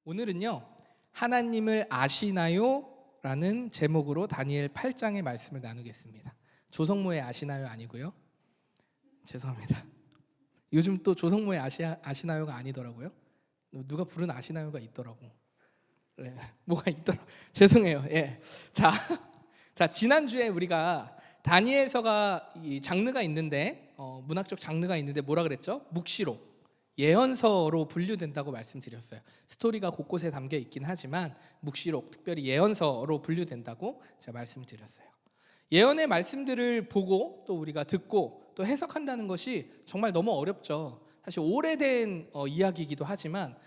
오늘은요, 하나님을 아시나요? 라는 제목으로 다니엘 8장의 말씀을 나누겠습니다. 조성모의 아시나요 아니고요. 죄송합니다. 요즘 또 조성모의 아시나요가 아니더라고요. 누가 부른 아시나요가 있더라고. 네, 뭐가 있더라. 죄송해요. 예. 자, 지난주에 우리가 다니엘서가 이 장르가 있는데 문학적 장르가 있는데 뭐라 그랬죠? 묵시록. 예언서로 분류된다고 말씀드렸어요. 스토리가 곳곳에 담겨 있긴 하지만 묵시록, 특별히 예언서로 분류된다고 제가 말씀을 드렸어요. 예언의 말씀들을 보고 또 우리가 듣고 또 해석한다는 것이 정말 너무 어렵죠. 사실 오래된 이야기이기도 하지만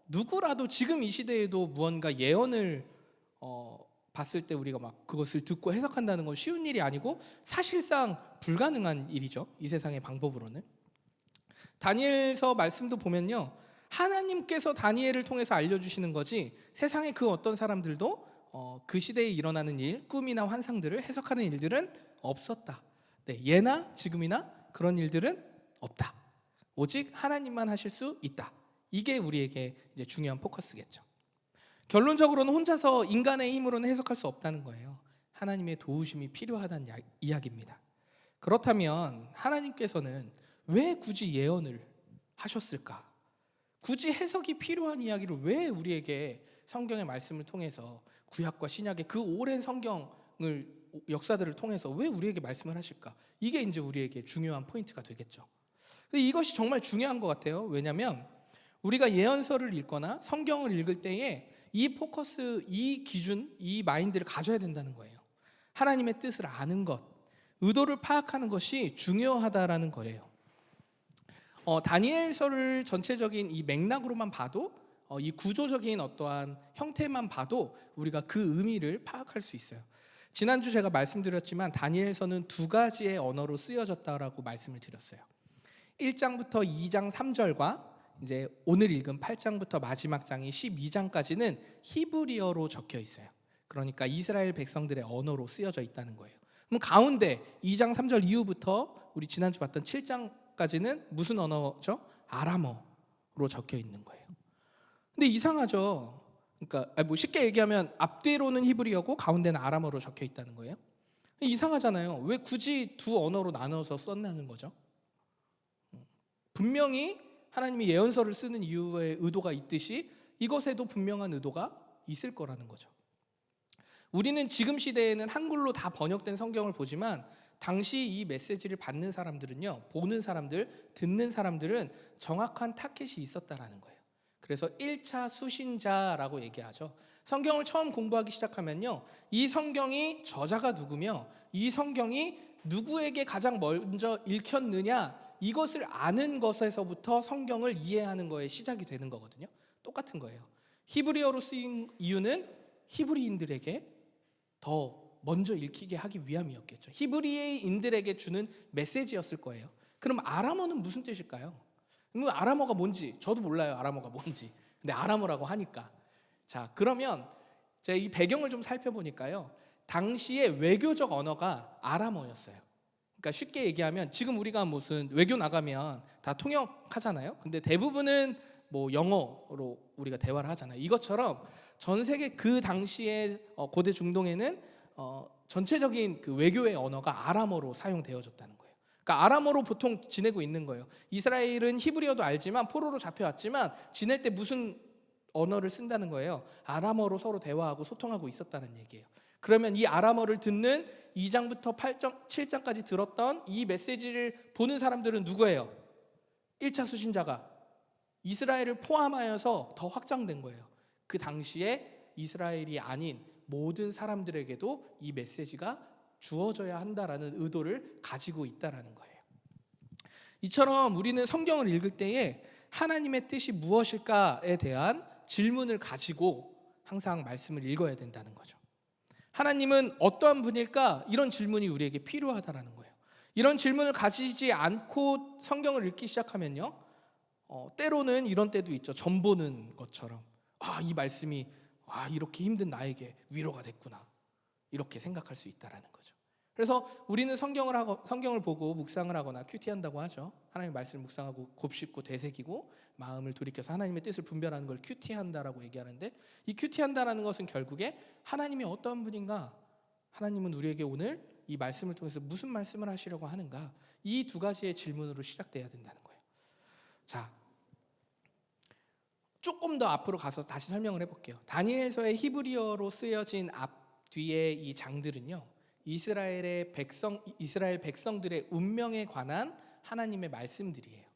누구라도 지금 이 시대에도 무언가 예언을 봤을 때 우리가 막 그것을 듣고 해석한다는 건 쉬운 일이 아니고 사실상 불가능한 일이죠. 이 세상의 방법으로는. 다니엘서 말씀도 보면요, 하나님께서 다니엘을 통해서 알려주시는 거지 세상의 그 어떤 사람들도 그 시대에 일어나는 일, 꿈이나 환상들을 해석하는 일들은 없었다. 네, 예나 지금이나 그런 일들은 없다. 오직 하나님만 하실 수 있다. 이게 우리에게 이제 중요한 포커스겠죠. 결론적으로는 혼자서 인간의 힘으로는 해석할 수 없다는 거예요. 하나님의 도우심이 필요하다는 이야기입니다. 그렇다면 하나님께서는 왜 굳이 예언을 하셨을까? 굳이 해석이 필요한 이야기를 왜 우리에게 성경의 말씀을 통해서 구약과 신약의 그 오랜 성경을 역사들을 통해서 왜 우리에게 말씀을 하실까? 이게 이제 우리에게 중요한 포인트가 되겠죠. 이것이 정말 중요한 것 같아요. 왜냐하면 우리가 예언서를 읽거나 성경을 읽을 때에 이 포커스, 이 기준, 이 마인드를 가져야 된다는 거예요. 하나님의 뜻을 아는 것, 의도를 파악하는 것이 중요하다라는 거예요. 다니엘서를 전체적인 이 맥락으로만 봐도 이 구조적인 어떠한 형태만 봐도 우리가 그 의미를 파악할 수 있어요. 지난주 제가 말씀드렸지만 다니엘서는 두 가지의 언어로 쓰여졌다라고 말씀을 드렸어요. 1장부터 2장 3절과 이제 오늘 읽은 8장부터 마지막 장이 12장까지는 히브리어로 적혀 있어요. 그러니까 이스라엘 백성들의 언어로 쓰여져 있다는 거예요. 그럼 가운데 2장 3절 이후부터 우리 지난주 봤던 7장까지는 무슨 언어죠? 아람어로 적혀 있는 거예요. 근데 이상하죠. 그러니까 뭐 쉽게 얘기하면 앞뒤로는 히브리어고 가운데는 아람어로 적혀 있다는 거예요. 이상하잖아요. 왜 굳이 두 언어로 나눠서 썼냐는 거죠. 분명히 하나님이 예언서를 쓰는 이유의 의도가 있듯이 이것에도 분명한 의도가 있을 거라는 거죠. 우리는 지금 시대에는 한글로 다 번역된 성경을 보지만 당시 이 메시지를 받는 사람들은요, 보는 사람들, 듣는 사람들은 정확한 타겟이 있었다라는 거예요. 그래서 1차 수신자라고 얘기하죠. 성경을 처음 공부하기 시작하면요, 이 성경이 저자가 누구며 이 성경이 누구에게 가장 먼저 읽혔느냐, 이것을 아는 것에서부터 성경을 이해하는 거에 시작이 되는 거거든요. 똑같은 거예요. 히브리어로 쓰인 이유는 히브리인들에게 더 먼저 읽히게 하기 위함이었겠죠. 히브리인들에게 주는 메시지였을 거예요. 그럼 아람어는 무슨 뜻일까요? 그럼 아람어가 뭔지 저도 몰라요. 아람어가 뭔지. 근데 아람어라고 하니까. 자, 그러면 제가 이 배경을 좀 살펴보니까요, 당시의 외교적 언어가 아람어였어요. 그러니까 쉽게 얘기하면 지금 우리가 무슨 외교 나가면 다 통역하잖아요. 근데 대부분은 뭐 영어로 우리가 대화를 하잖아요. 이것처럼 전 세계 그 당시에 고대 중동에는 전체적인 그 외교의 언어가 아람어로 사용되어졌다는 거예요. 그러니까 아람어로 보통 지내고 있는 거예요. 이스라엘은 히브리어도 알지만 포로로 잡혀왔지만 지낼 때 무슨 언어를 쓴다는 거예요? 아람어로 서로 대화하고 소통하고 있었다는 얘기예요. 그러면 이 아람어를 듣는 2장부터 7장까지 들었던 이 메시지를 보는 사람들은 누구예요? 1차 수신자가 이스라엘을 포함하여서 더 확장된 거예요. 그 당시에 이스라엘이 아닌 모든 사람들에게도 이 메시지가 주어져야 한다라는 의도를 가지고 있다라는 거예요. 이처럼 우리는 성경을 읽을 때에 하나님의 뜻이 무엇일까에 대한 질문을 가지고 항상 말씀을 읽어야 된다는 거죠. 하나님은 어떠한 분일까? 이런 질문이 우리에게 필요하다라는 거예요. 이런 질문을 가지지 않고 성경을 읽기 시작하면요, 때로는 이런 때도 있죠. 점 보는 것처럼 이 말씀이 이렇게 힘든 나에게 위로가 됐구나, 이렇게 생각할 수 있다라는 거죠. 그래서 우리는 성경을 보고 묵상을 하거나 큐티한다고 하죠. 하나님의 말씀을 묵상하고 곱씹고 되새기고 마음을 돌이켜서 하나님의 뜻을 분별하는 걸 큐티한다라고 얘기하는데, 이 큐티한다라는 것은 결국에 하나님이 어떤 분인가, 하나님은 우리에게 오늘 이 말씀을 통해서 무슨 말씀을 하시려고 하는가, 이 두 가지의 질문으로 시작돼야 된다는 거예요. 자, 조금 더 앞으로 가서 다시 설명을 해볼게요. 다니엘서의 히브리어로 쓰여진 앞 뒤에 이 장들은요, 이스라엘 백성들의 운명에 관한 하나님의 말씀들이에요.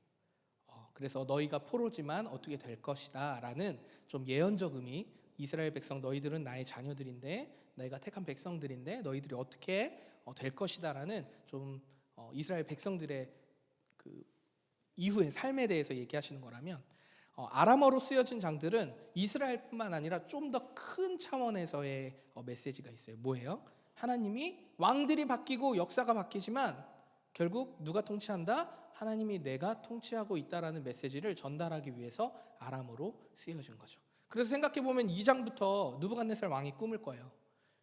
그래서 너희가 포로지만 어떻게 될 것이다 라는 좀 예언적 의미, 이스라엘 백성 너희들은 나의 자녀들인데, 너희가 택한 백성들인데 너희들이 어떻게 될 것이다 라는 좀 이스라엘 백성들의 그 이후의 삶에 대해서 얘기하시는 거라면, 아람어로 쓰여진 장들은 이스라엘뿐만 아니라 좀 더 큰 차원에서의 메시지가 있어요. 뭐예요? 하나님이 왕들이 바뀌고 역사가 바뀌지만 결국 누가 통치한다? 하나님이 내가 통치하고 있다라는 메시지를 전달하기 위해서 아람어로 쓰여진 거죠. 그래서 생각해보면 2장부터 느부갓네살 왕이 꿈을 꿔요.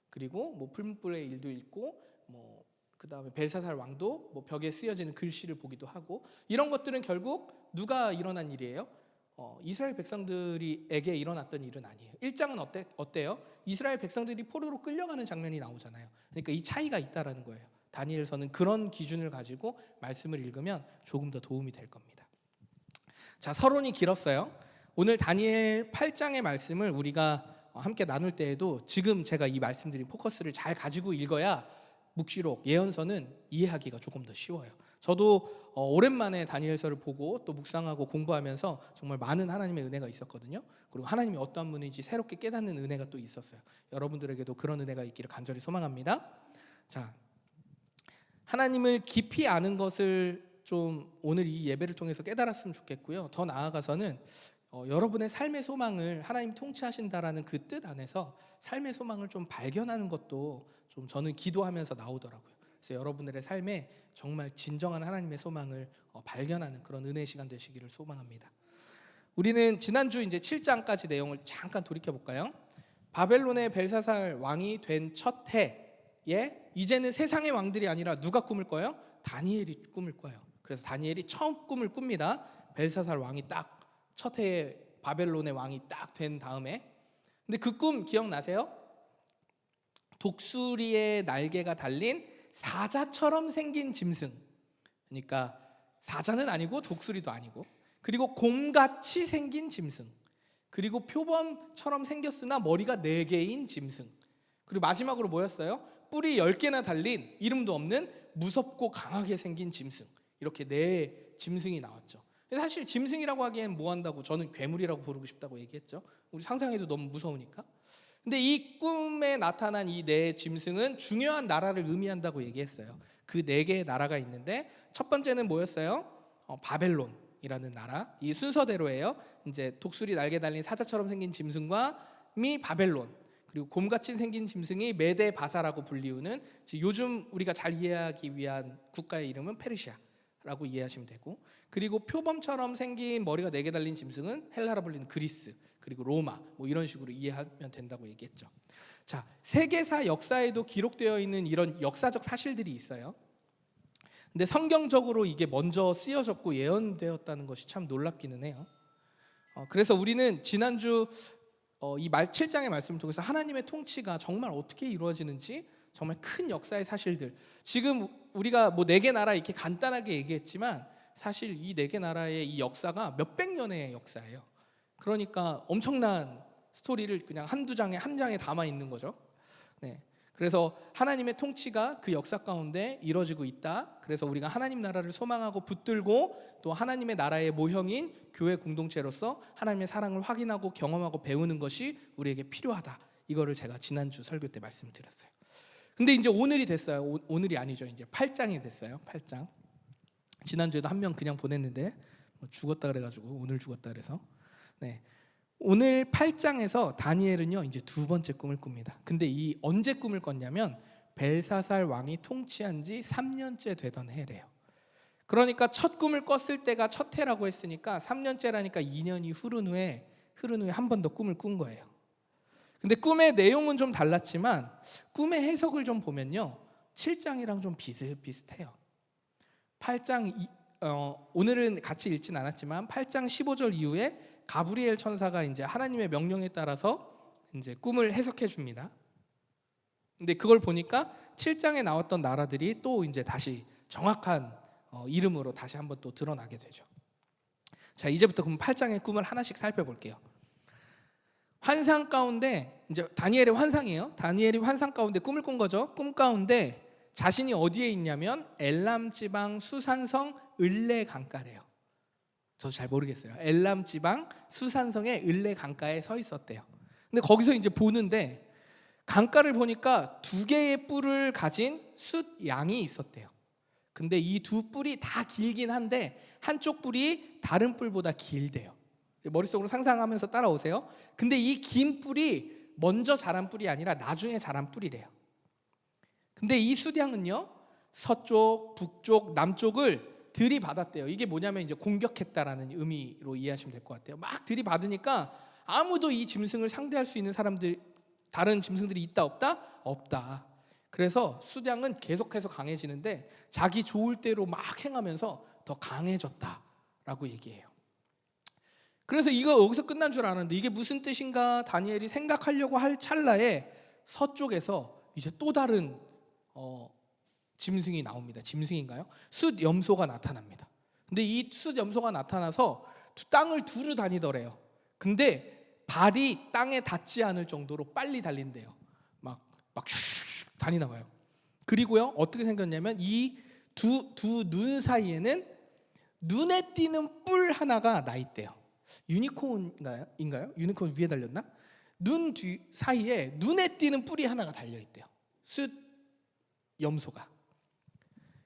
그리고 뭐 풀무불의 일도 읽고, 뭐 그 다음에 벨사살 왕도 뭐 벽에 쓰여지는 글씨를 보기도 하고, 이런 것들은 결국 누가 일어난 일이에요? 이스라엘 백성들에게 일어났던 일은 아니에요. 1장은 어때요? 이스라엘 백성들이 포로로 끌려가는 장면이 나오잖아요. 그러니까 이 차이가 있다라는 거예요. 다니엘서는 그런 기준을 가지고 말씀을 읽으면 조금 더 도움이 될 겁니다. 자, 서론이 길었어요. 오늘 다니엘 8장의 말씀을 우리가 함께 나눌 때에도 지금 제가 이 말씀드린 포커스를 잘 가지고 읽어야 묵시록, 예언서는 이해하기가 조금 더 쉬워요. 저도 오랜만에 다니엘서를 보고 또 묵상하고 공부하면서 정말 많은 하나님의 은혜가 있었거든요. 그리고 하나님이 어떠한 분인지 새롭게 깨닫는 은혜가 또 있었어요. 여러분들에게도 그런 은혜가 있기를 간절히 소망합니다. 자, 하나님을 깊이 아는 것을 좀 오늘 이 예배를 통해서 깨달았으면 좋겠고요. 더 나아가서는 여러분의 삶의 소망을 하나님 통치하신다라는 그 뜻 안에서 삶의 소망을 좀 발견하는 것도 좀 저는 기도하면서 나오더라고요. 그래서 여러분들의 삶에 정말 진정한 하나님의 소망을 발견하는 그런 은혜의 시간 되시기를 소망합니다. 우리는 지난주 이제 7장까지 내용을 잠깐 돌이켜 볼까요? 바벨론의 벨사살 왕이 된 첫 해에 이제는 세상의 왕들이 아니라 누가 꿈을 꿔요? 다니엘이 꿈을 꿔요. 그래서 다니엘이 처음 꿈을 꿉니다. 벨사살 왕이 딱 첫 해에 바벨론의 왕이 딱 된 다음에. 근데 그 꿈 기억나세요? 독수리의 날개가 달린 사자처럼 생긴 짐승. 그러니까 사자는 아니고 독수리도 아니고, 그리고 곰같이 생긴 짐승, 그리고 표범처럼 생겼으나 머리가 4개인 짐승, 그리고 마지막으로 뭐였어요? 뿔이 10개나 달린 이름도 없는 무섭고 강하게 생긴 짐승. 이렇게 4 짐승이 나왔죠. 사실 짐승이라고 하기엔 뭐 한다고, 저는 괴물이라고 부르고 싶다고 얘기했죠. 우리 상상해도 너무 무서우니까. 근데 이 꿈에 나타난 이 4 짐승은 중요한 나라를 의미한다고 얘기했어요. 그 4개의 나라가 있는데, 첫 번째는 뭐였어요? 바벨론이라는 나라. 이 순서대로예요. 이제 독수리 날개 달린 사자처럼 생긴 짐승과 바벨론, 그리고 곰같이 생긴 짐승이 메데 바사라고 불리우는, 요즘 우리가 잘 이해하기 위한 국가의 이름은 페르시아라고 이해하시면 되고, 그리고 표범처럼 생긴 머리가 4개 달린 짐승은 헬라라 불리는 그리스, 그리고 로마, 뭐 이런 식으로 이해하면 된다고 얘기했죠. 자, 세계사 역사에도 기록되어 있는 이런 역사적 사실들이 있어요. 근데 성경적으로 이게 먼저 쓰여졌고 예언되었다는 것이 참 놀랍기는 해요. 그래서 우리는 지난주 이 7장의 말씀을 통해서 하나님의 통치가 정말 어떻게 이루어지는지, 정말 큰 역사의 사실들, 지금 우리가 뭐 4개 나라 이렇게 간단하게 얘기했지만 사실 이 4개 나라의 이 역사가 몇백 년의 역사예요. 그러니까 엄청난 스토리를 그냥 한 장에 담아 있는 거죠. 네. 그래서 하나님의 통치가 그 역사 가운데 이루어지고 있다. 그래서 우리가 하나님 나라를 소망하고 붙들고 또 하나님의 나라의 모형인 교회 공동체로서 하나님의 사랑을 확인하고 경험하고 배우는 것이 우리에게 필요하다. 이거를 제가 지난주 설교 때 말씀드렸어요. 근데 이제 오늘이 됐어요. 오늘이 아니죠. 이제 8장이 됐어요. 8장. 지난주에도 한 명 그냥 보냈는데 죽었다 그래가지고 오늘 죽었다 그래서. 네. 오늘 8장에서 다니엘은요 이제 2번째 꿈을 꿉니다. 근데 이 언제 꿈을 꿨냐면 벨사살 왕이 통치한 지 3년째 되던 해래요. 그러니까 첫 꿈을 꿨을 때가 첫 해라고 했으니까 3년째라니까 2년이 흐른 후에 한 번 더 꿈을 꾼 거예요. 근데 꿈의 내용은 좀 달랐지만 꿈의 해석을 좀 보면요, 7장이랑 좀 비슷비슷해요. 8장 오늘은 같이 읽진 않았지만 8장 15절 이후에 가브리엘 천사가 이제 하나님의 명령에 따라서 이제 꿈을 해석해 줍니다. 근데 그걸 보니까 7장에 나왔던 나라들이 또 이제 다시 정확한 이름으로 다시 한번 또 드러나게 되죠. 자, 이제부터 그럼 8장의 꿈을 하나씩 살펴볼게요. 환상 가운데 이제 다니엘의 환상이에요. 다니엘이 환상 가운데 꿈을 꾼 거죠. 꿈 가운데 자신이 어디에 있냐면 엘람 지방 수산성 을레 강가래요. 저도 잘 모르겠어요. 엘람 지방 수산성의 을레 강가에 서 있었대요. 근데 거기서 이제 보는데 강가를 보니까 2개의 뿔을 가진 숫 양이 있었대요. 근데 이 2뿔이 다 길긴 한데 한쪽 뿔이 다른 뿔보다 길대요. 머릿속으로 상상하면서 따라오세요. 근데 이 긴 뿔이 먼저 자란 뿔이 아니라 나중에 자란 뿔이래요. 근데 이 숫양은요, 서쪽, 북쪽, 남쪽을 들이받았대요. 이게 뭐냐면 이제 공격했다라는 의미로 이해하시면 될 것 같아요. 막 들이받으니까 아무도 이 짐승을 상대할 수 있는 사람들, 다른 짐승들이 있다 없다? 없다. 그래서 숫양은 계속해서 강해지는데 자기 좋을 대로 막 행하면서 더 강해졌다라고 얘기해요. 그래서 이거 여기서 끝난 줄 알았는데 이게 무슨 뜻인가 다니엘이 생각하려고 할 찰나에 서쪽에서 이제 또 다른 짐승이 나옵니다. 짐승인가요? 숫염소가 나타납니다. 근데 이 숫염소가 나타나서 땅을 두루 다니더래요. 근데 발이 땅에 닿지 않을 정도로 빨리 달린대요. 막 다니나 봐요. 그리고요, 어떻게 생겼냐면 이 두 눈 사이에는 눈에 띄는 뿔 하나가 나 있대요. 유니콘인가요? 유니콘 위에 달렸나? 눈 뒤 사이에 눈에 띄는 뿔이 하나가 달려 있대요. 숫염소가.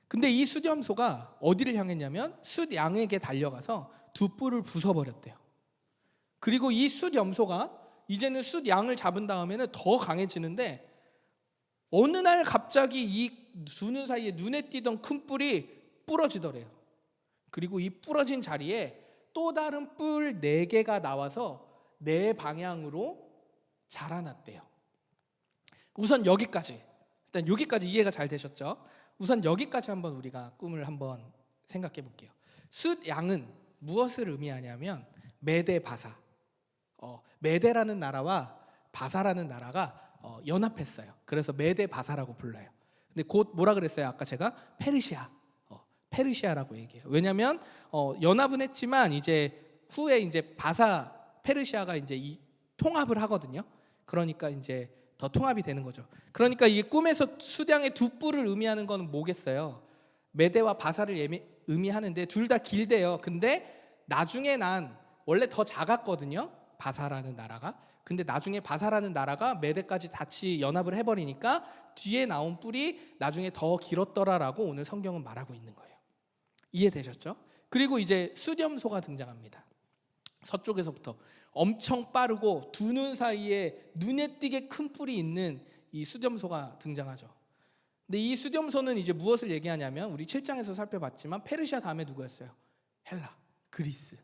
근데 이 숫염소가 어디를 향했냐면 숫양에게 달려가서 2뿔을 부숴버렸대요. 그리고 이 숫염소가 이제는 숫양을 잡은 다음에는 더 강해지는데 어느 날 갑자기 이 두 눈 사이에 눈에 띄던 큰 뿔이 부러지더래요. 그리고 이 부러진 자리에 또 다른 뿔 4개가 나와서 4방향으로 자라났대요. 우선 여기까지, 일단 여기까지 이해가 잘 되셨죠? 우선 여기까지 한번 우리가 꿈을 한번 생각해 볼게요. 숫양은 무엇을 의미하냐면 메데 바사. 메데라는 나라와 바사라는 나라가 연합했어요. 그래서 메데 바사라고 불러요. 근데 곧 뭐라 그랬어요? 아까 제가 페르시아, 페르시아라고 얘기해요. 왜냐하면 연합은 했지만 이제 후에 이제 바사 페르시아가 이제 이 통합을 하거든요. 그러니까 이제 더 통합이 되는 거죠. 그러니까 이게 꿈에서 숫양의 2뿔을 의미하는 건 뭐겠어요? 메데와 바사를 의미하는데 둘 다 길대요. 근데 나중에 난 원래 더 작았거든요. 바사라는 나라가. 근데 나중에 바사라는 나라가 메데까지 같이 연합을 해버리니까 뒤에 나온 뿔이 나중에 더 길었더라라고 오늘 성경은 말하고 있는 거예요. 이해되셨죠? 그리고 이제 숫염소가 등장합니다. 서쪽에서부터 엄청 빠르고 2눈 사이에 눈에 띄게 큰 뿔이 있는 이 숫염소가 등장하죠. 근데 이 숫염소는 이제 무엇을 얘기하냐면 우리 7장에서 살펴봤지만 페르시아 다음에 누구였어요? 헬라, 그리스.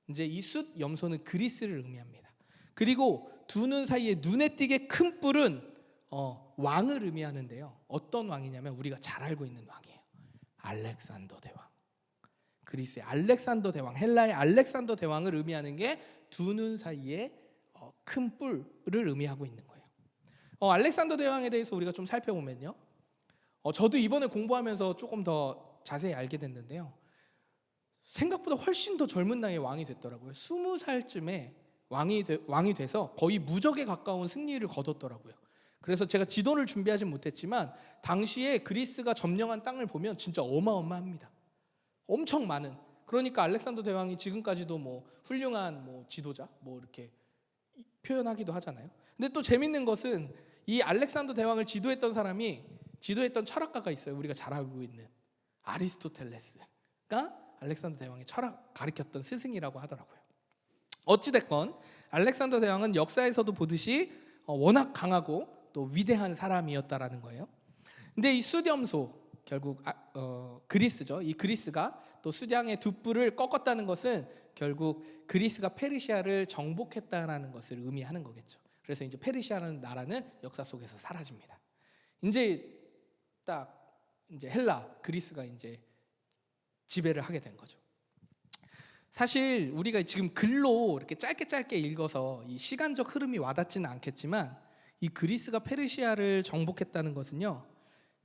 이제 이 숫염소는 그리스를 의미합니다. 그리고 2눈 사이에 눈에 띄게 큰 뿔은 왕을 의미하는데요. 어떤 왕이냐면 우리가 잘 알고 있는 왕이에요. 알렉산더 대왕. 그리스의 알렉산더 대왕, 헬라의 알렉산더 대왕을 의미하는 게 2눈 사이에 큰 뿔을 의미하고 있는 거예요. 알렉산더 대왕에 대해서 우리가 좀 살펴보면요. 저도 이번에 공부하면서 조금 더 자세히 알게 됐는데요. 생각보다 훨씬 더 젊은 나이에 왕이 됐더라고요. 20살쯤에 왕이 돼서 거의 무적에 가까운 승리를 거뒀더라고요. 그래서 제가 지도를 준비하진 못했지만 당시에 그리스가 점령한 땅을 보면 진짜 어마어마합니다. 엄청 많은. 그러니까 알렉산더 대왕이 지금까지도 뭐 훌륭한 뭐 지도자 뭐 이렇게 표현하기도 하잖아요. 근데 또 재밌는 것은 이 알렉산더 대왕을 지도했던 사람이 지도했던 철학가가 있어요. 우리가 잘 알고 있는 아리스토텔레스가 알렉산더 대왕의 철학 가르쳤던 스승이라고 하더라고요. 어찌됐건 알렉산더 대왕은 역사에서도 보듯이 워낙 강하고 또 위대한 사람이었다라는 거예요. 근데 이 숫염소 결국 그리스죠. 이 그리스가 또 숫양의 2뿔을 꺾었다는 것은 결국 그리스가 페르시아를 정복했다라는 것을 의미하는 거겠죠. 그래서 이제 페르시아라는 나라는 역사 속에서 사라집니다. 이제 딱 이제 헬라, 그리스가 이제 지배를 하게 된 거죠. 사실 우리가 지금 글로 이렇게 짧게 읽어서 이 시간적 흐름이 와닿지는 않겠지만, 이 그리스가 페르시아를 정복했다는 것은요,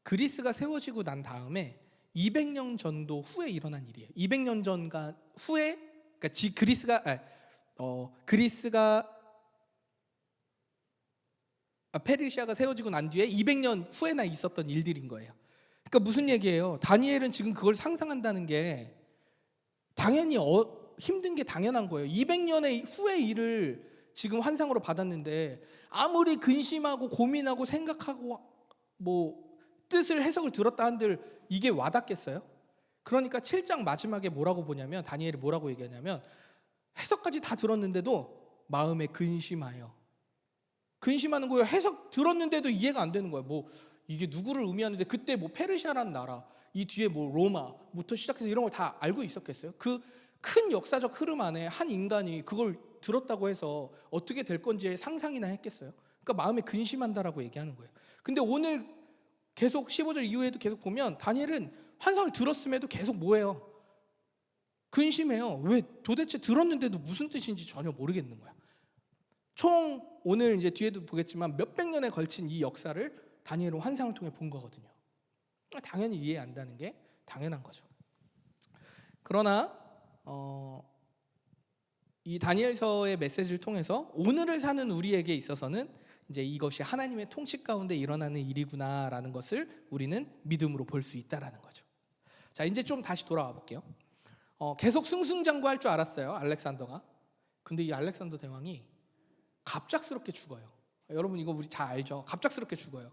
그리스가 세워지고 난 다음에 200년 전도 후에 일어난 일이에요. 200년 전가 후에, 그러니까 페르시아가 세워지고 난 뒤에 200년 후에나 있었던 일들인 거예요. 그러니까 무슨 얘기예요? 다니엘은 지금 그걸 상상한다는 게 당연히 힘든 게 당연한 거예요. 200년의 후의 일을 지금 환상으로 받았는데, 아무리 근심하고 고민하고 생각하고 뭐 뜻을 해석을 들었다 한들 이게 와닿겠어요? 그러니까 7장 마지막에 뭐라고 보냐면, 다니엘이 뭐라고 얘기하냐면, 해석까지 다 들었는데도 마음에 근심하여. 근심하는 거예요. 해석 들었는데도 이해가 안 되는 거예요. 뭐 이게 누구를 의미하는데, 그때 뭐 페르시아라는 나라, 이 뒤에 뭐 로마부터 시작해서 이런 걸 다 알고 있었겠어요? 그 큰 역사적 흐름 안에 한 인간이 그걸 들었다고 해서 어떻게 될 건지 상상이나 했겠어요? 그러니까 마음에 근심한다라고 얘기하는 거예요. 근데 오늘 계속 15절 이후에도 계속 보면 다니엘은 환상을 들었음에도 계속 뭐예요? 근심해요. 왜? 도대체 들었는데도 무슨 뜻인지 전혀 모르겠는 거야. 총 오늘 이제 뒤에도 보겠지만 몇백 년에 걸친 이 역사를 다니엘은 환상을 통해 본 거거든요. 당연히 이해 안 되는 게 당연한 거죠. 그러나 이 다니엘서의 메시지를 통해서 오늘을 사는 우리에게 있어서는 이제 이것이 하나님의 통치 가운데 일어나는 일이구나라는 것을 우리는 믿음으로 볼 수 있다라는 거죠. 자, 이제 좀 다시 돌아와 볼게요. 계속 승승장구할 줄 알았어요, 알렉산더가. 근데 이 알렉산더 대왕이 갑작스럽게 죽어요. 여러분 이거 우리 잘 알죠? 갑작스럽게 죽어요.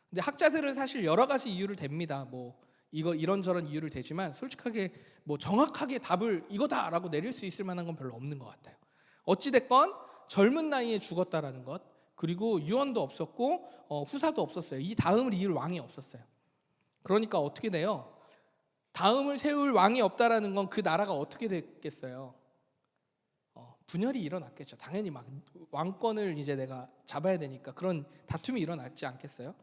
근데 학자들은 사실 여러 가지 이유를 댑니다. 뭐 이거 이런저런 이유를 대지만 솔직하게 뭐 정확하게 답을 이거다라고 내릴 수 있을 만한 건 별로 없는 것 같아요. 어찌 됐건 젊은 나이에 죽었다라는 것, 그리고 유언도 없었고 후사도 없었어요. 이 다음을 이을 왕이 없었어요. 그러니까 어떻게 돼요? 다음을 세울 왕이 없다라는 건 그 나라가 어떻게 됐겠어요? 분열이 일어났겠죠. 당연히 막 왕권을 이제 내가 잡아야 되니까 그런 다툼이 일어났지 않겠어요?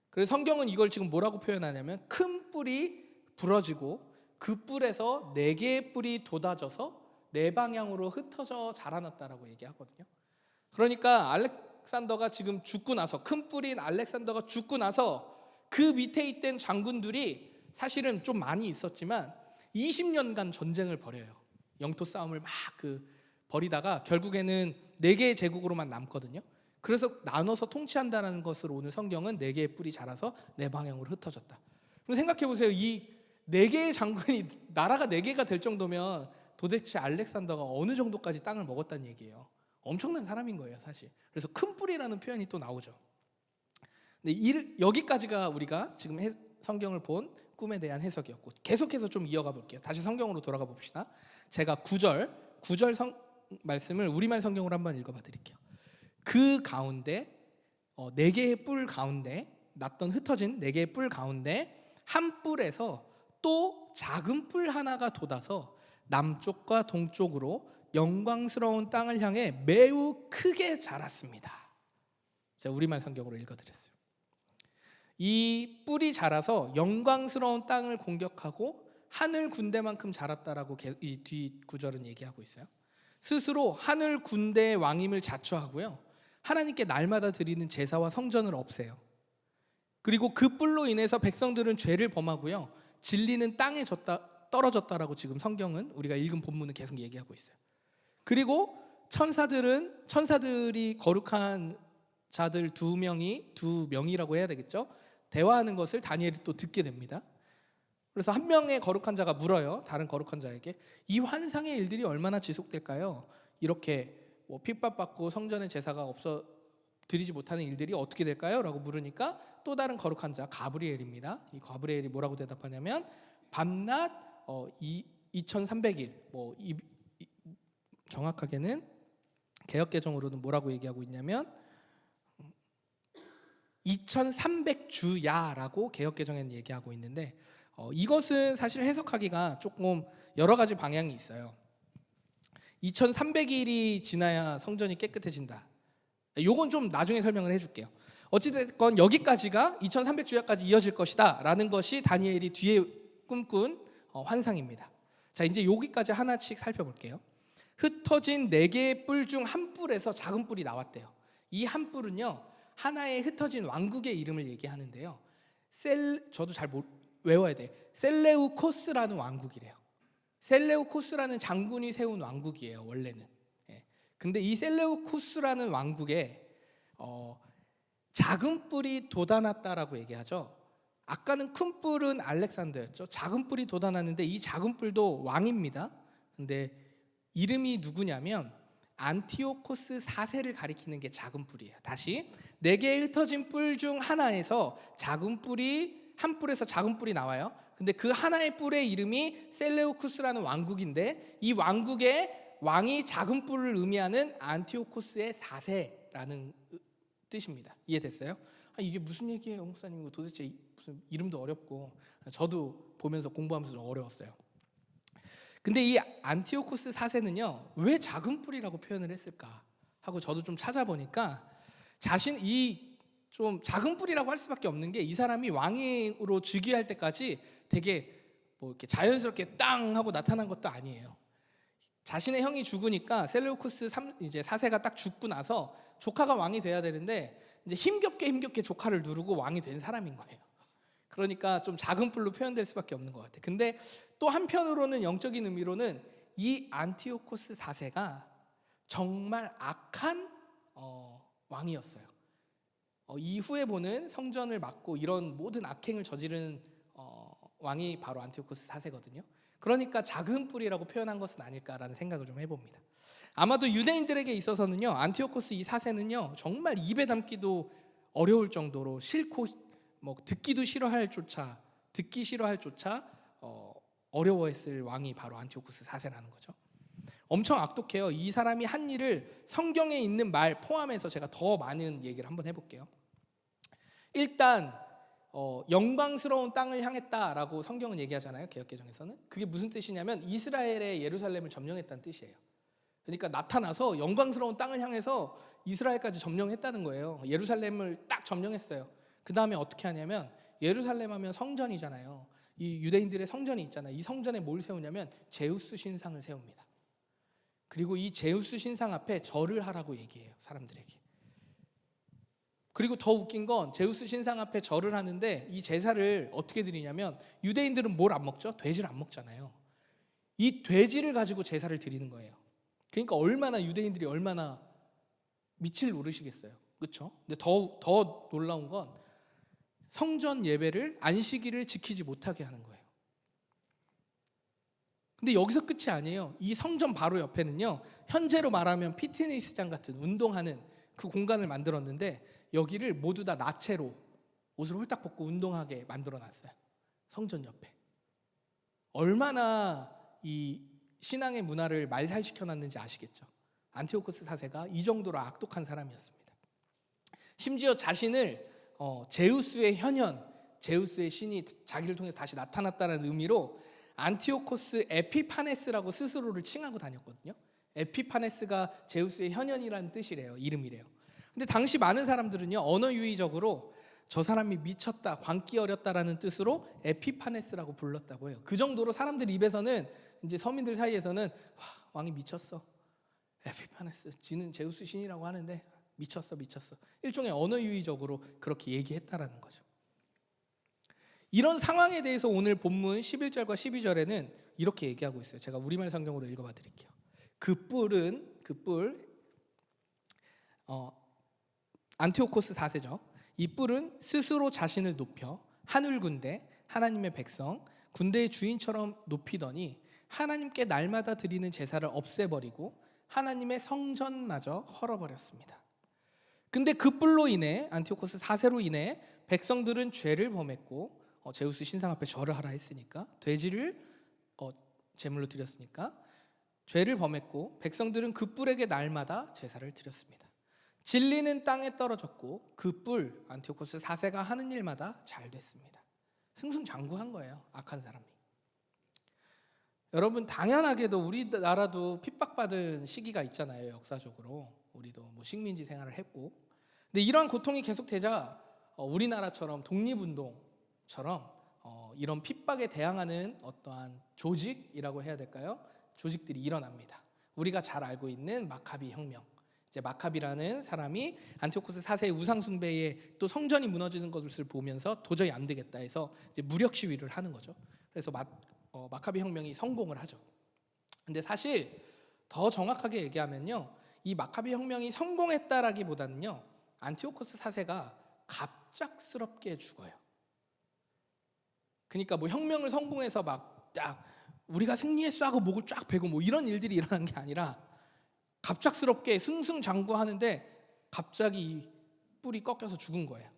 그래서 성경은 이걸 지금 뭐라고 표현하냐면, 큰 뿔이 부러지고 그 뿔에서 4개의 뿔이 돋아져서 4방향으로 흩어져 자라났다라고 얘기하거든요. 그러니까 알렉산더가 지금 죽고 나서, 큰 뿔인 알렉산더가 죽고 나서 그 밑에 있던 장군들이 사실은 좀 많이 있었지만 20년간 전쟁을 벌여요. 영토 싸움을 막 벌이다가 결국에는 4개의 제국으로만 남거든요. 그래서 나눠서 통치한다는 것으로 오늘 성경은 4개의 뿔이 자라서 4방향으로 흩어졌다. 그럼 생각해 보세요. 이 4개의 장군이, 나라가 4개가 될 정도면 도대체 알렉산더가 어느 정도까지 땅을 먹었다는 얘기예요. 엄청난 사람인 거예요, 사실. 그래서 큰 뿔이라는 표현이 또 나오죠. 근데 여기까지가 우리가 지금 성경을 본 꿈에 대한 해석이었고, 계속해서 좀 이어가 볼게요. 다시 성경으로 돌아가 봅시다. 제가 9절 말씀을 우리말 성경으로 한번 읽어봐 드릴게요. 그 가운데 4개의 뿔 가운데, 흩어진 4개의 뿔 가운데 한 뿔에서 또 작은 뿔 하나가 돋아서 남쪽과 동쪽으로 영광스러운 땅을 향해 매우 크게 자랐습니다. 제가 우리말 성경으로 읽어드렸어요. 이 뿔이 자라서 영광스러운 땅을 공격하고 하늘 군대만큼 자랐다라고 이 뒤 구절은 얘기하고 있어요. 스스로 하늘 군대의 왕임을 자처하고요, 하나님께 날마다 드리는 제사와 성전을 없애요. 그리고 그 뿔로 인해서 백성들은 죄를 범하고요, 진리는 땅에 떨어졌다라고 지금 성경은, 우리가 읽은 본문은 계속 얘기하고 있어요. 그리고 천사들이 거룩한 자들 2명이라고 해야 되겠죠, 대화하는 것을 다니엘이 또 듣게 됩니다. 그래서 한 명의 거룩한 자가 물어요, 다른 거룩한 자에게. 이 환상의 일들이 얼마나 지속될까요? 이렇게 핍박받고 성전의 제사가 드리지 못하는 일들이 어떻게 될까요? 라고 물으니까 또 다른 거룩한 자 가브리엘입니다. 이 가브리엘이 뭐라고 대답하냐면, 밤낮 2300일, 정확하게는 개역개정으로는 뭐라고 얘기하고 있냐면 2300주야라고 개역개정에는 얘기하고 있는데, 이것은 사실 해석하기가 조금 여러 가지 방향이 있어요. 2300일이 지나야 성전이 깨끗해진다. 요건 좀 나중에 설명을 해줄게요. 어찌됐건 여기까지가 2300주야까지 이어질 것이다 라는 것이 다니엘이 뒤에 꿈꾼 환상입니다. 자, 이제 여기까지 하나씩 살펴볼게요. 흩어진 4개의 뿔 중 한 뿔에서 작은 뿔이 나왔대요. 이 한 뿔은요, 하나의 흩어진 왕국의 이름을 얘기하는데요. 저도 잘 외워야 돼. 셀레우코스라는 왕국이래요. 셀레우코스라는 장군이 세운 왕국이에요, 원래는. 근데 이 셀레우코스라는 왕국에 작은 뿔이 돋아났다라고 얘기하죠. 아까는 큰 뿔은 알렉산더였죠. 작은 뿔이 돋아났는데 이 작은 뿔도 왕입니다. 근데 이름이 누구냐면 안티오코스 4세를 가리키는 게 작은 뿔이에요. 다시 4개의 흩어진 뿔 중 하나에서 작은 뿔이, 한 뿔에서 작은 뿔이 나와요. 근데 그 하나의 뿔의 이름이 셀레우쿠스라는 왕국인데 이 왕국의 왕이 작은 뿔을 의미하는 안티오코스의 4세라는 뜻입니다. 이해됐어요? 이게 무슨 얘기예요, 목사님? 이거 도대체 무슨 이름도 어렵고, 저도 보면서 공부하면서 좀 어려웠어요. 근데 이 안티오코스 4세는요, 왜 작은 뿔이라고 표현을 했을까 하고 저도 좀 찾아보니까 자신이 좀 작은 뿔이라고 할 수밖에 없는 게 이 사람이 왕으로 즉위할 때까지 되게 뭐 이렇게 자연스럽게 땅 하고 나타난 것도 아니에요. 자신의 형이 죽으니까 셀레우쿠스 이제 4세가 딱 죽고 나서 조카가 왕이 돼야 되는데 이제 힘겹게 조카를 누르고 왕이 된 사람인 거예요. 그러니까 좀 작은 뿔로 표현될 수밖에 없는 것 같아요. 근데 또 한편으로는 영적인 의미로는 이 안티오코스 4세가 정말 악한 왕이었어요. 이후에 보는 성전을 막고 이런 모든 악행을 저지른 왕이 바로 안티오코스 4세거든요. 그러니까 작은 뿔이라고 표현한 것은 아닐까라는 생각을 좀 해봅니다. 아마도 유대인들에게 있어서는요, 안티오코스 이 4세는요 정말 입에 담기도 어려울 정도로 싫고 뭐 듣기 싫어할 조차 어려워했을 왕이 바로 안티오코스 4세라는 거죠. 엄청 악독해요. 이 사람이 한 일을 성경에 있는 말 포함해서 제가 더 많은 얘기를 한번 해볼게요. 일단 영광스러운 땅을 향했다라고 성경은 얘기하잖아요, 개역개정에서는. 그게 무슨 뜻이냐면 이스라엘의 예루살렘을 점령했다는 뜻이에요. 그러니까 나타나서 영광스러운 땅을 향해서 이스라엘까지 점령했다는 거예요. 예루살렘을 딱 점령했어요. 그 다음에 어떻게 하냐면, 예루살렘 하면 성전이잖아요. 이 유대인들의 성전이 있잖아요. 이 성전에 뭘 세우냐면 제우스 신상을 세웁니다. 그리고 이 제우스 신상 앞에 절을 하라고 얘기해요, 사람들에게. 그리고 더 웃긴 건 제우스 신상 앞에 절을 하는데 이 제사를 어떻게 드리냐면, 유대인들은 뭘 안 먹죠? 돼지를 안 먹잖아요. 이 돼지를 가지고 제사를 드리는 거예요. 그러니까 유대인들이 얼마나 밑을 노르시겠어요, 그렇죠? 근데 더 놀라운 건 성전 예배를, 안식일을 지키지 못하게 하는 거예요. 근데 여기서 끝이 아니에요. 이 성전 바로 옆에는요, 현재로 말하면 피트니스장 같은 운동하는 그 공간을 만들었는데 여기를 모두 다 나체로 옷을 홀딱 벗고 운동하게 만들어놨어요, 성전 옆에. 얼마나 이 신앙의 문화를 말살시켜놨는지 아시겠죠? 안티오코스 4세가 이 정도로 악독한 사람이었습니다. 심지어 자신을 제우스의 현현, 제우스의 신이 자기를 통해서 다시 나타났다는 의미로 안티오코스 에피파네스라고 스스로를 칭하고 다녔거든요. 에피파네스가 제우스의 현현이라는 뜻이래요, 이름이래요. 근데 당시 많은 사람들은요, 언어 유희적으로 저 사람이 미쳤다, 광기 어렸다라는 뜻으로 에피파네스라고 불렀다고 해요. 그 정도로 사람들 입에서는, 이제 서민들 사이에서는 왕이 미쳤어, 에피파네스, 지는 제우스 신이라고 하는데 미쳤어. 일종의 언어 유희적으로 그렇게 얘기했다라는 거죠. 이런 상황에 대해서 오늘 본문 11절과 12절에는 이렇게 얘기하고 있어요. 제가 우리말 성경으로 읽어봐 드릴게요. 그 뿔 안티오코스 4세죠. 이 뿔은 스스로 자신을 높여 하늘 군대, 하나님의 백성, 군대의 주인처럼 높이더니 하나님께 날마다 드리는 제사를 없애버리고 하나님의 성전마저 헐어버렸습니다. 근데 그 뿔로 인해, 안티오코스 4세로 인해 백성들은 죄를 범했고, 제우스 신상 앞에 절을 하라 했으니까, 돼지를 제물로 드렸으니까 죄를 범했고, 백성들은 그 뿔에게 날마다 제사를 드렸습니다. 진리는 땅에 떨어졌고 그 뿔, 안티오코스 4세가 하는 일마다 잘 됐습니다. 승승장구한 거예요, 악한 사람이. 여러분, 당연하게도 우리나라도 핍박받은 시기가 있잖아요, 역사적으로. 우리도 뭐 식민지 생활을 했고. 근데 이러한 고통이 계속되자 우리나라처럼 독립운동처럼 이런 핍박에 대항하는 어떠한 조직이라고 해야 될까요? 조직들이 일어납니다. 우리가 잘 알고 있는 마카비 혁명. 이제 마카비라는 사람이 안티오코스 4세의 우상 숭배에 또 성전이 무너지는 것을 보면서 도저히 안 되겠다 해서 이제 무력 시위를 하는 거죠. 그래서 마카비 혁명이 성공을 하죠. 근데 사실 더 정확하게 얘기하면요, 이 마카비 혁명이 성공했다라기보다는요, 안티오코스 4세가 갑작스럽게 죽어요. 그러니까 뭐 혁명을 성공해서 막 딱 우리가 승리했어 하고 목을 쫙 베고 뭐 이런 일들이 일어난 게 아니라 갑작스럽게 승승장구하는데 갑자기 뿔이 꺾여서 죽은 거예요.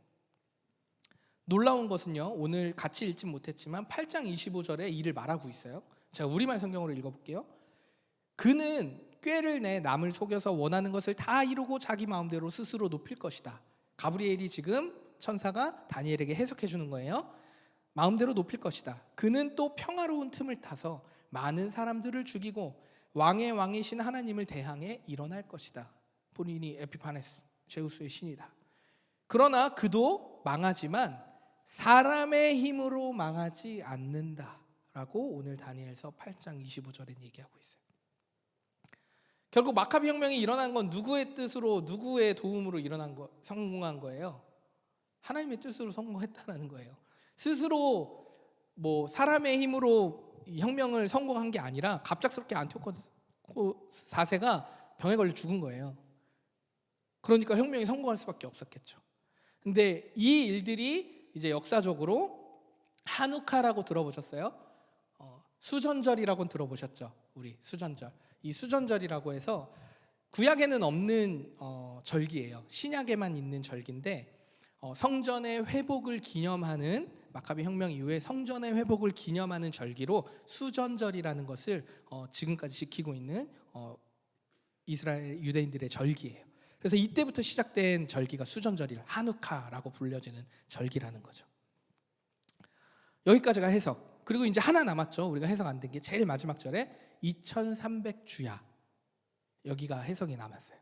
놀라운 것은요, 오늘 같이 읽진 못했지만 8장 25절에 이를 말하고 있어요. 제가 우리말 성경으로 읽어볼게요. 그는 꾀를 내 남을 속여서 원하는 것을 다 이루고 자기 마음대로 스스로 높일 것이다. 가브리엘이 지금 천사가 다니엘에게 해석해 주는 거예요. 마음대로 높일 것이다. 그는 또 평화로운 틈을 타서 많은 사람들을 죽이고 왕의 왕이신 하나님을 대항해 일어날 것이다. 본인이 에피파네스, 제우스의 신이다. 그러나 그도 망하지만 사람의 힘으로 망하지 않는다라고 오늘 다니엘서 8장 25절에 얘기하고 있어요. 결국 마카비 혁명이 일어난 건 누구의 뜻으로, 누구의 도움으로 성공한 거예요? 하나님의 뜻으로 성공했다는 거예요. 스스로 뭐 사람의 힘으로 혁명을 성공한 게 아니라 갑작스럽게 안티오코스 4세가 병에 걸려 죽은 거예요. 그러니까 혁명이 성공할 수밖에 없었겠죠. 근데 이 일들이 이제 역사적으로 하누카라고 들어보셨어요? 수전절이라고는 들어보셨죠? 우리 수전절. 이 수전절이라고 해서 구약에는 없는 절기예요. 신약에만 있는 절기인데 성전의 회복을 기념하는, 마카비 혁명 이후에 성전의 회복을 기념하는 절기로 수전절이라는 것을 지금까지 지키고 있는 이스라엘 유대인들의 절기예요. 그래서 이때부터 시작된 절기가 수전절이라 하누카라고 불려지는 절기라는 거죠. 여기까지가 해석. 그리고 이제 하나 남았죠. 우리가 해석 안 된 게 제일 마지막 절에 2300주야, 여기가 해석이 남았어요.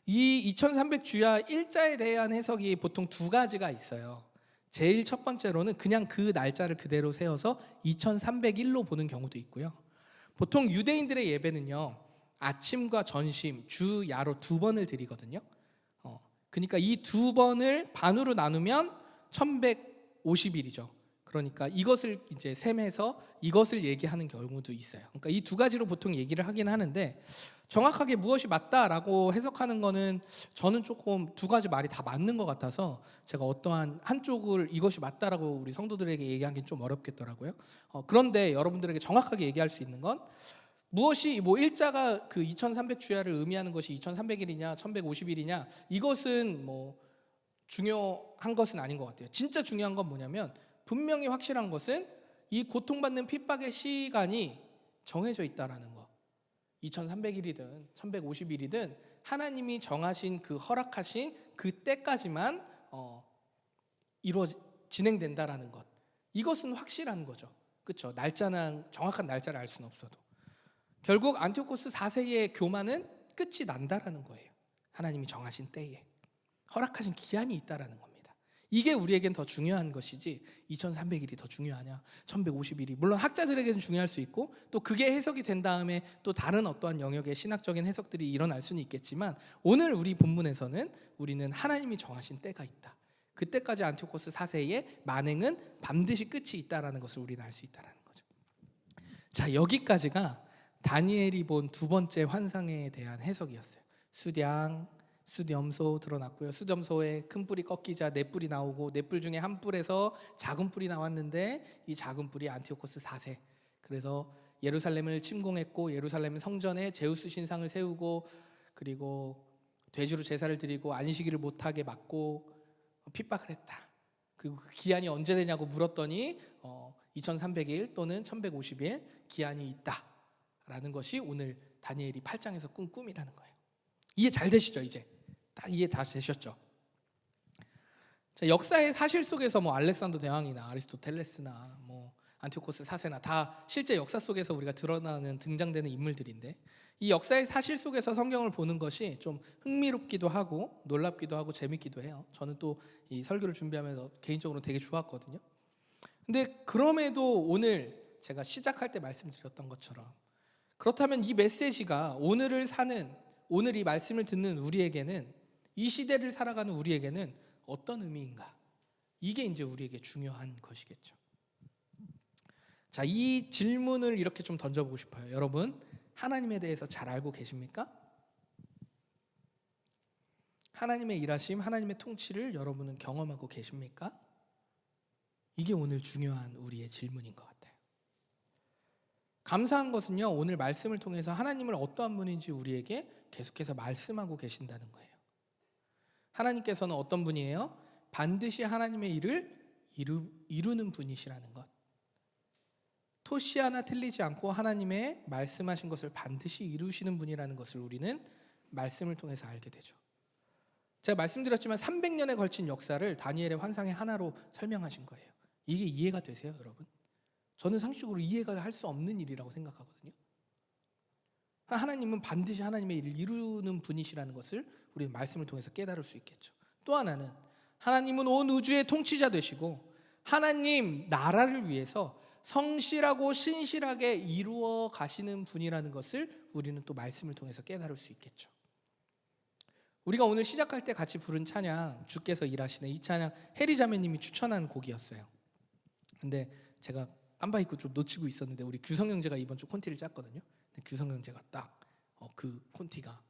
이 2300주야 일자에 대한 해석이 보통 두 가지가 있어요. 제일 첫 번째로는 그냥 그 날짜를 그대로 세워서 2301로 보는 경우도 있고요. 보통 유대인들의 예배는요, 아침과 전심, 주야로 두 번을 드리거든요. 그러니까 이 두 번을 반으로 나누면 1150일이죠. 그러니까 이것을 이제 셈해서 이것을 얘기하는 경우도 있어요. 그러니까 이 두 가지로 보통 얘기를 하긴 하는데, 정확하게 무엇이 맞다라고 해석하는 거는 저는 조금 두 가지 말이 다 맞는 것 같아서 제가 어떠한 한쪽을 이것이 맞다라고 우리 성도들에게 얘기하기는 좀 어렵겠더라고요. 그런데 여러분들에게 정확하게 얘기할 수 있는 건, 무엇이 뭐 일자가 그 2300주야를 의미하는 것이 2300일이냐 1150일이냐 이것은 뭐 중요한 것은 아닌 것 같아요. 진짜 중요한 건 뭐냐면, 분명히 확실한 것은 이 고통받는 핍박의 시간이 정해져 있다라는 거. 2300일이든 1150일이든 하나님이 정하신 그 허락하신 그 때까지만 진행된다라는 것. 이것은 확실한 거죠. 그렇죠? 날짜는, 정확한 날짜를 알 수는 없어도 결국 안티오코스 4세의 교만은 끝이 난다라는 거예요. 하나님이 정하신 때에 허락하신 기한이 있다라는 겁니다. 이게 우리에겐 더 중요한 것이지 2300일이 더 중요하냐 1150일이, 물론 학자들에게는 중요할 수 있고 또 그게 해석이 된 다음에 또 다른 어떠한 영역의 신학적인 해석들이 일어날 수는 있겠지만, 오늘 우리 본문에서는 우리는 하나님이 정하신 때가 있다, 그때까지 안티오코스 4세의 만행은 반드시 끝이 있다라는 것을 우리는 알 수 있다라는 거죠. 자, 여기까지가 다니엘이 본 두 번째 환상에 대한 해석이었어요. 수염소 드러났고요. 수염소에 큰 뿔이 꺾이자 네 뿔이 나오고, 네 뿔 중에 한 뿔에서 작은 뿔이 나왔는데 이 작은 뿔이 안티오코스 4세. 그래서 예루살렘을 침공했고, 예루살렘 성전에 제우스 신상을 세우고, 그리고 돼지로 제사를 드리고 안식일을 못하게 막고 핍박을 했다. 그리고 그 기한이 언제 되냐고 물었더니 2300일 또는 1150일 기한이 있다라는 것이 오늘 다니엘이 8장에서 꾼 꿈이라는 거예요. 이해 잘 되시죠? 이제 딱 이해 다 되셨죠? 자, 역사의 사실 속에서 뭐 알렉산더 대왕이나 아리스토텔레스나 뭐 안티오코스 4세나 다 실제 역사 속에서 우리가 드러나는 등장되는 인물들인데, 이 역사의 사실 속에서 성경을 보는 것이 좀 흥미롭기도 하고 놀랍기도 하고 재밌기도 해요. 저는 또 이 설교를 준비하면서 개인적으로 되게 좋았거든요. 근데 그럼에도 오늘 제가 시작할 때 말씀드렸던 것처럼, 그렇다면 이 메시지가 오늘 이 말씀을 듣는 우리에게는, 이 시대를 살아가는 우리에게는 어떤 의미인가? 이게 이제 우리에게 중요한 것이겠죠. 자, 이 질문을 이렇게 좀 던져보고 싶어요. 여러분, 하나님에 대해서 잘 알고 계십니까? 하나님의 일하심, 하나님의 통치를 여러분은 경험하고 계십니까? 이게 오늘 중요한 우리의 질문인 것 같아요. 감사한 것은요, 오늘 말씀을 통해서 하나님을 어떠한 분인지 우리에게 계속해서 말씀하고 계신다는 거예요. 하나님께서는 어떤 분이에요? 반드시 하나님의 일을 이루는 분이시라는 것. 토시 하나 틀리지 않고 하나님의 말씀하신 것을 반드시 이루시는 분이라는 것을 우리는 말씀을 통해서 알게 되죠. 제가 말씀드렸지만 300년에 걸친 역사를 다니엘의 환상의 하나로 설명하신 거예요. 이게 이해가 되세요, 여러분? 저는 상식적으로 이해가 할 수 없는 일이라고 생각하거든요. 하나님은 반드시 하나님의 일을 이루는 분이시라는 것을 우리는 말씀을 통해서 깨달을 수 있겠죠. 또 하나는 하나님은 온 우주의 통치자 되시고 하나님 나라를 위해서 성실하고 신실하게 이루어 가시는 분이라는 것을 우리는 또 말씀을 통해서 깨달을 수 있겠죠. 우리가 오늘 시작할 때 같이 부른 찬양, 주께서 일하시네, 이 찬양 해리 자매님이 추천한 곡이었어요. 근데 제가 깜빡 잊고 좀 놓치고 있었는데 우리 규성 형제가 이번 주 콘티를 짰거든요. 근데 규성 형제가 딱 그 콘티가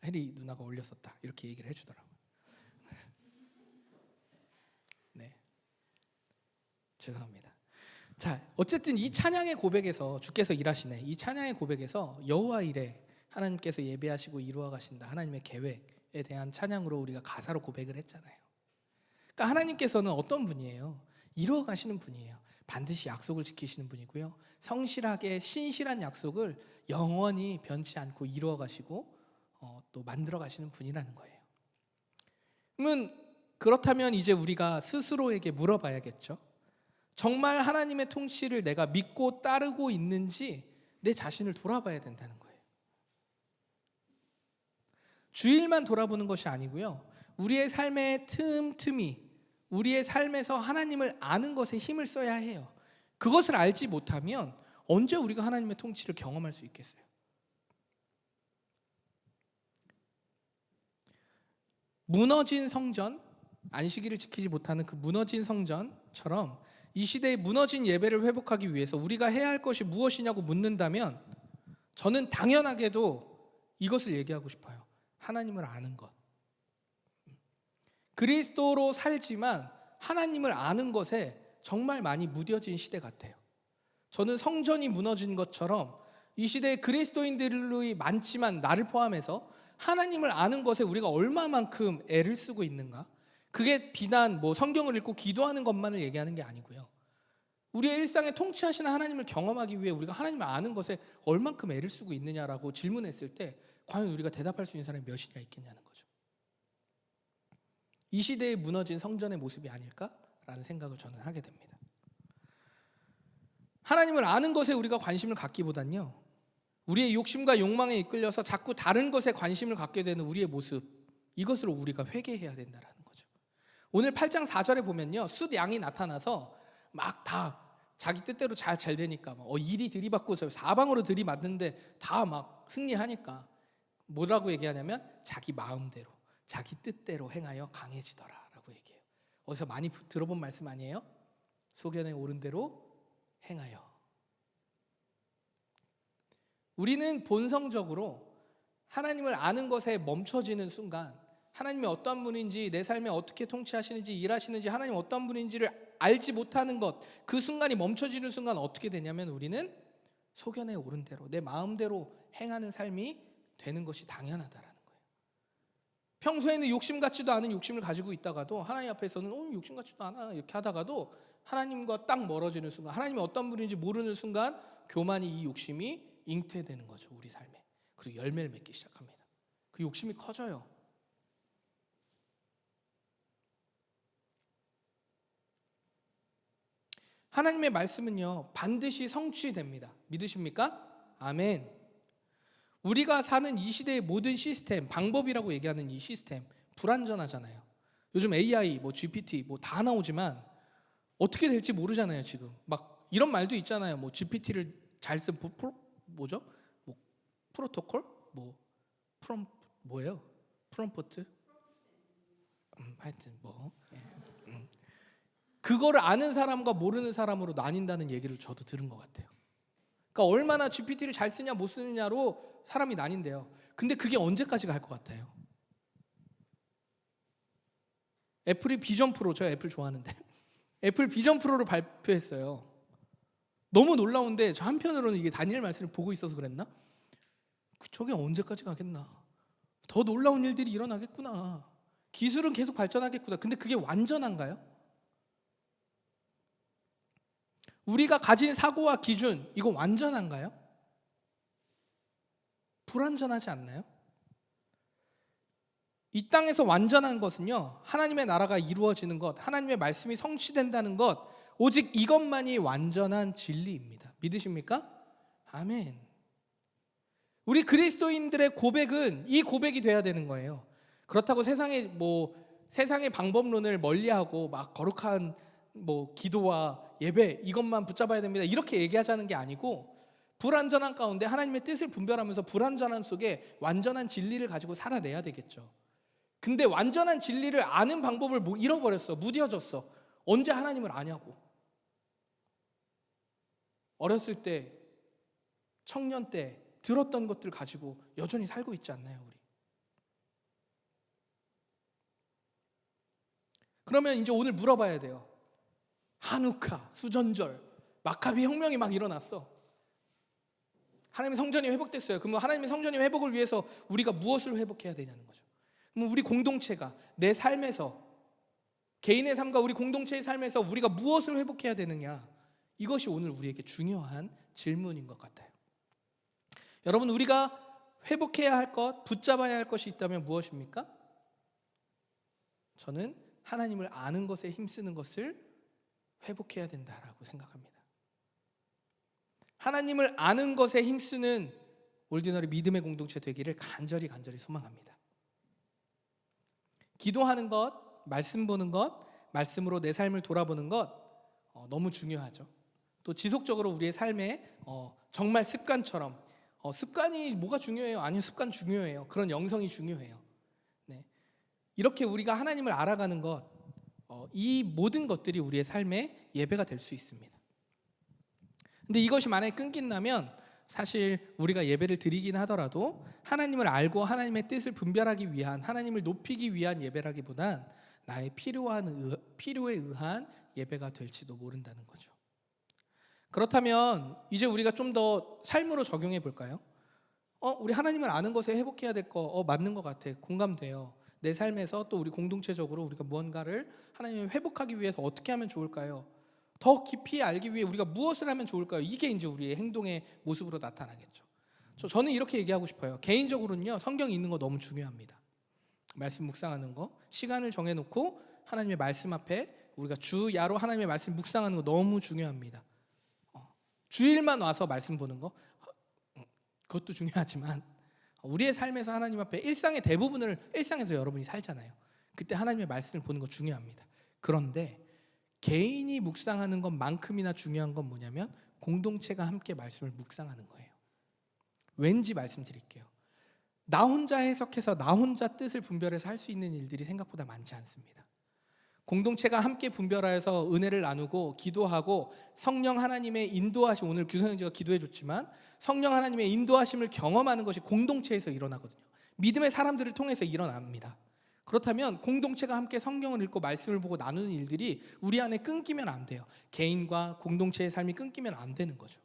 해리 누나가 올렸었다 이렇게 얘기를 해주더라고요. 네, 죄송합니다. 자, 어쨌든 이 찬양의 고백에서, 주께서 일하시네, 이 찬양의 고백에서 여호와 이레, 하나님께서 예배하시고 이루어 가신다, 하나님의 계획에 대한 찬양으로 우리가 가사로 고백을 했잖아요. 그러니까 하나님께서는 어떤 분이에요? 이루어 가시는 분이에요. 반드시 약속을 지키시는 분이고요, 성실하게 신실한 약속을 영원히 변치 않고 이루어 가시고 또 만들어 가시는 분이라는 거예요. 그렇다면 이제 우리가 스스로에게 물어봐야겠죠. 정말 하나님의 통치를 내가 믿고 따르고 있는지 내 자신을 돌아봐야 된다는 거예요. 주일만 돌아보는 것이 아니고요, 우리의 삶의 틈틈이, 우리의 삶에서 하나님을 아는 것에 힘을 써야 해요. 그것을 알지 못하면 언제 우리가 하나님의 통치를 경험할 수 있겠어요? 무너진 성전, 안식일을 지키지 못하는 그 무너진 성전처럼 이 시대의 무너진 예배를 회복하기 위해서 우리가 해야 할 것이 무엇이냐고 묻는다면 저는 당연하게도 이것을 얘기하고 싶어요. 하나님을 아는 것. 그리스도로 살지만 하나님을 아는 것에 정말 많이 무뎌진 시대 같아요. 저는 성전이 무너진 것처럼 이 시대에 그리스도인들이 많지만 나를 포함해서 하나님을 아는 것에 우리가 얼마만큼 애를 쓰고 있는가? 그게 비단 성경을 읽고 기도하는 것만을 얘기하는 게 아니고요, 우리의 일상에 통치하시는 하나님을 경험하기 위해 우리가 하나님을 아는 것에 얼만큼 애를 쓰고 있느냐라고 질문했을 때 과연 우리가 대답할 수 있는 사람이 몇이나 있겠냐는 거죠. 이 시대에 무너진 성전의 모습이 아닐까라는 생각을 저는 하게 됩니다. 하나님을 아는 것에 우리가 관심을 갖기보단요, 우리의 욕심과 욕망에 이끌려서 자꾸 다른 것에 관심을 갖게 되는 우리의 모습, 이것으로 우리가 회개해야 된다는 거죠. 오늘 8장 4절에 보면요, 숫 양이 나타나서 막 다 자기 뜻대로 잘 되니까 일이 들이받고서 사방으로 들이맞는데 다 막 승리하니까 뭐라고 얘기하냐면 자기 마음대로, 자기 뜻대로 행하여 강해지더라라고 얘기해요. 어디서 많이 들어본 말씀 아니에요? 소견에 오른 대로 행하여. 우리는 본성적으로 하나님을 아는 것에 멈춰지는 순간, 하나님이 어떠한 분인지, 내 삶에 어떻게 통치하시는지, 일하시는지, 하나님 어떠한 분인지를 알지 못하는 것, 그 순간이 멈춰지는 순간 어떻게 되냐면 우리는 소견에 오른 대로, 내 마음대로 행하는 삶이 되는 것이 당연하다라는 거예요. 평소에는 욕심 같지도 않은 욕심을 가지고 있다가도 하나님 앞에서는 욕심 같지도 않아 이렇게 하다가도 하나님과 딱 멀어지는 순간, 하나님이 어떤 분인지 모르는 순간 교만이, 이 욕심이 잉태되는 거죠, 우리 삶에. 그리고 열매를 맺기 시작합니다. 그 욕심이 커져요. 하나님의 말씀은요, 반드시 성취됩니다. 믿으십니까? 아멘. 우리가 사는 이 시대의 모든 시스템, 방법이라고 얘기하는 이 시스템 불완전하잖아요. 요즘 AI, GPT 다 나오지만 어떻게 될지 모르잖아요. 지금 막 이런 말도 있잖아요. GPT를 잘 쓴 뭐죠? 프로토콜? 뭐예요? 프롬프트? 하여튼 그거를 아는 사람과 모르는 사람으로 나뉜다는 얘기를 저도 들은 것 같아요. 그러니까 얼마나 GPT를 잘 쓰냐 못 쓰느냐로 사람이 나뉜대요. 근데 그게 언제까지 갈 것 같아요? 애플이 비전 프로, 저 애플 좋아하는데 애플 비전 프로를 발표했어요. 너무 놀라운데 저 한편으로는 이게 다니엘 말씀을 보고 있어서 그랬나? 저게 언제까지 가겠나? 더 놀라운 일들이 일어나겠구나. 기술은 계속 발전하겠구나. 근데 그게 완전한가요? 우리가 가진 사고와 기준, 이거 완전한가요? 불완전하지 않나요? 이 땅에서 완전한 것은요, 하나님의 나라가 이루어지는 것, 하나님의 말씀이 성취된다는 것, 오직 이것만이 완전한 진리입니다. 믿으십니까? 아멘. 우리 그리스도인들의 고백은 이 고백이 돼야 되는 거예요. 그렇다고 세상의 방법론을 멀리하고 막 거룩한 기도와 예배 이것만 붙잡아야 됩니다. 이렇게 얘기하자는 게 아니고, 불완전한 가운데 하나님의 뜻을 분별하면서 불완전함 속에 완전한 진리를 가지고 살아내야 되겠죠. 근데 완전한 진리를 아는 방법을 잃어버렸어. 무뎌졌어. 언제 하나님을 아냐고. 어렸을 때, 청년 때 들었던 것들 가지고 여전히 살고 있지 않나요, 우리? 그러면 이제 오늘 물어봐야 돼요. 한우카, 수전절, 마카비 혁명이 막 일어났어. 하나님의 성전이 회복됐어요. 그러면 하나님의 성전이 회복을 위해서 우리가 무엇을 회복해야 되냐는 거죠. 그럼 우리 공동체가 내 삶에서, 개인의 삶과 우리 공동체의 삶에서 우리가 무엇을 회복해야 되느냐, 이것이 오늘 우리에게 중요한 질문인 것 같아요. 여러분, 우리가 회복해야 할 것, 붙잡아야 할 것이 있다면 무엇입니까? 저는 하나님을 아는 것에 힘쓰는 것을 회복해야 된다라고 생각합니다. 하나님을 아는 것에 힘쓰는 올디너리 믿음의 공동체 되기를 간절히 소망합니다. 기도하는 것, 말씀 보는 것, 말씀으로 내 삶을 돌아보는 것 너무 중요하죠. 또 지속적으로 우리의 삶에 정말 습관처럼, 습관이 뭐가 중요해요? 아니요, 습관 중요해요. 그런 영성이 중요해요. 네. 이렇게 우리가 하나님을 알아가는 것, 이 모든 것들이 우리의 삶의 예배가 될 수 있습니다. 근데 이것이 만약에 끊긴다면 사실 우리가 예배를 드리긴 하더라도 하나님을 알고 하나님의 뜻을 분별하기 위한, 하나님을 높이기 위한 예배라기보단 나의 필요에 의한 예배가 될지도 모른다는 거죠. 그렇다면 이제 우리가 좀 더 삶으로 적용해 볼까요? 우리 하나님을 아는 것에 회복해야 될 거 맞는 것 같아. 공감돼요. 내 삶에서 또 우리 공동체적으로 우리가 무언가를 하나님을 회복하기 위해서 어떻게 하면 좋을까요? 더 깊이 알기 위해 우리가 무엇을 하면 좋을까요? 이게 이제 우리의 행동의 모습으로 나타나겠죠. 저는 이렇게 얘기하고 싶어요. 개인적으로는요, 성경 읽는 거 너무 중요합니다. 말씀 묵상하는 거, 시간을 정해놓고 하나님의 말씀 앞에 우리가 주야로 하나님의 말씀 묵상하는 거 너무 중요합니다. 주일만 와서 말씀 보는 거, 그것도 중요하지만 우리의 삶에서 하나님 앞에 일상의 대부분을 일상에서 여러분이 살잖아요. 그때 하나님의 말씀을 보는 거 중요합니다. 그런데 개인이 묵상하는 것만큼이나 중요한 건 뭐냐면 공동체가 함께 말씀을 묵상하는 거예요. 왠지 말씀드릴게요. 나 혼자 해석해서 나 혼자 뜻을 분별해서 할 수 있는 일들이 생각보다 많지 않습니다. 공동체가 함께 분별하여서 은혜를 나누고 기도하고 성령 하나님의 인도하심, 오늘 규성형제가 기도해 줬지만 성령 하나님의 인도하심을 경험하는 것이 공동체에서 일어나거든요. 믿음의 사람들을 통해서 일어납니다. 그렇다면 공동체가 함께 성경을 읽고 말씀을 보고 나누는 일들이 우리 안에 끊기면 안 돼요. 개인과 공동체의 삶이 끊기면 안 되는 거죠.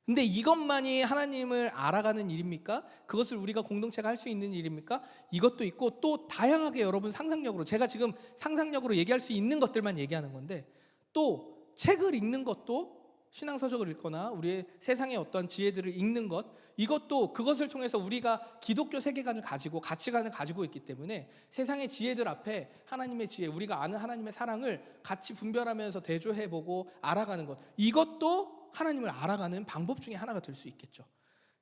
근데 이것만이 하나님을 알아가는 일입니까? 그것을 우리가 공동체가 할 수 있는 일입니까? 이것도 있고 또 다양하게 여러분 상상력으로, 제가 지금 상상력으로 얘기할 수 있는 것들만 얘기하는 건데, 또 책을 읽는 것도, 신앙서적을 읽거나 우리의 세상의 어떤 지혜들을 읽는 것, 이것도 그것을 통해서 우리가 기독교 세계관을 가지고 가치관을 가지고 있기 때문에 세상의 지혜들 앞에 하나님의 지혜, 우리가 아는 하나님의 사랑을 같이 분별하면서 대조해보고 알아가는 것, 이것도 하나님을 알아가는 방법 중에 하나가 될 수 있겠죠.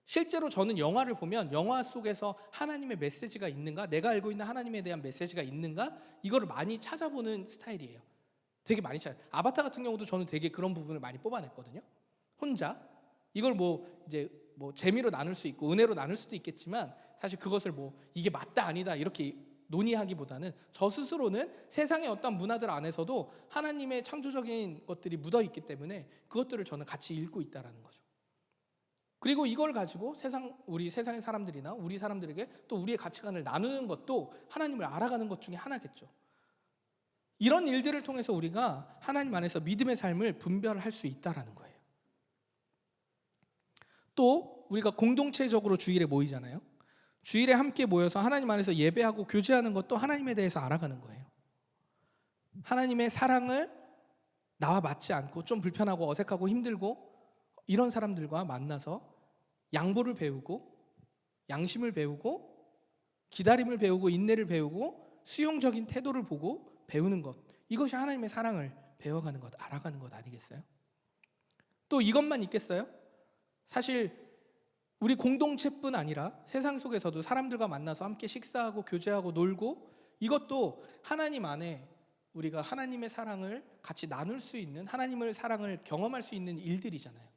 실제로 저는 영화를 보면 영화 속에서 하나님의 메시지가 있는가, 내가 알고 있는 하나님에 대한 메시지가 있는가, 이거를 많이 찾아보는 스타일이에요. 되게 많이 찾아요. 아바타 같은 경우도 저는 되게 그런 부분을 많이 뽑아냈거든요. 혼자 이걸 이제 재미로 나눌 수 있고 은혜로 나눌 수도 있겠지만, 사실 그것을 이게 맞다 아니다 이렇게 논의하기보다는 저 스스로는 세상의 어떤 문화들 안에서도 하나님의 창조적인 것들이 묻어 있기 때문에 그것들을 저는 같이 읽고 있다라는 거죠. 그리고 이걸 가지고 우리 세상의 사람들이나 우리 사람들에게 또 우리의 가치관을 나누는 것도 하나님을 알아가는 것 중에 하나겠죠. 이런 일들을 통해서 우리가 하나님 안에서 믿음의 삶을 분별할 수 있다라는 거예요. 또 우리가 공동체적으로 주일에 모이잖아요. 주일에 함께 모여서 하나님 안에서 예배하고 교제하는 것도 하나님에 대해서 알아가는 거예요. 하나님의 사랑을 나와 맞지 않고 좀 불편하고 어색하고 힘들고 이런 사람들과 만나서 양보를 배우고 양심을 배우고 기다림을 배우고 인내를 배우고 수용적인 태도를 보고 배우는 것, 이것이 하나님의 사랑을 배워가는 것, 알아가는 것 아니겠어요? 또 이것만 있겠어요? 사실 우리 공동체뿐 아니라 세상 속에서도 사람들과 만나서 함께 식사하고 교제하고 놀고, 이것도 하나님 안에 우리가 하나님의 사랑을 같이 나눌 수 있는, 하나님의 사랑을 경험할 수 있는 일들이잖아요.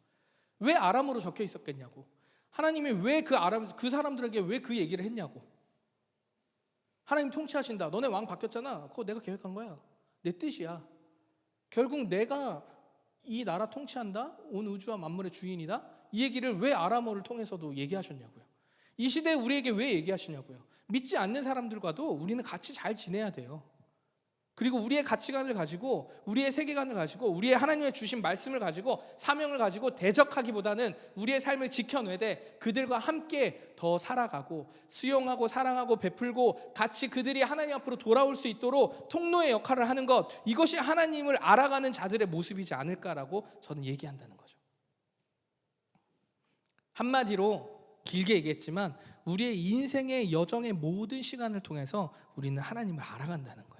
왜 아람어로 적혀 있었겠냐고. 하나님이 왜 그 사람들에게 왜 그 얘기를 했냐고. 하나님 통치하신다. 너네 왕 바뀌었잖아. 그거 내가 계획한 거야. 내 뜻이야. 결국 내가 이 나라 통치한다. 온 우주와 만물의 주인이다. 이 얘기를 왜 아람어를 통해서도 얘기하셨냐고요. 이 시대에 우리에게 왜 얘기하시냐고요. 믿지 않는 사람들과도 우리는 같이 잘 지내야 돼요. 그리고 우리의 가치관을 가지고, 우리의 세계관을 가지고, 우리의 하나님의 주신 말씀을 가지고, 사명을 가지고 대적하기보다는 우리의 삶을 지켜내되 그들과 함께 더 살아가고 수용하고 사랑하고 베풀고 같이 그들이 하나님 앞으로 돌아올 수 있도록 통로의 역할을 하는 것, 이것이 하나님을 알아가는 자들의 모습이지 않을까라고 저는 얘기한다는 거죠. 한마디로 길게 얘기했지만 우리의 인생의 여정의 모든 시간을 통해서 우리는 하나님을 알아간다는 거예요.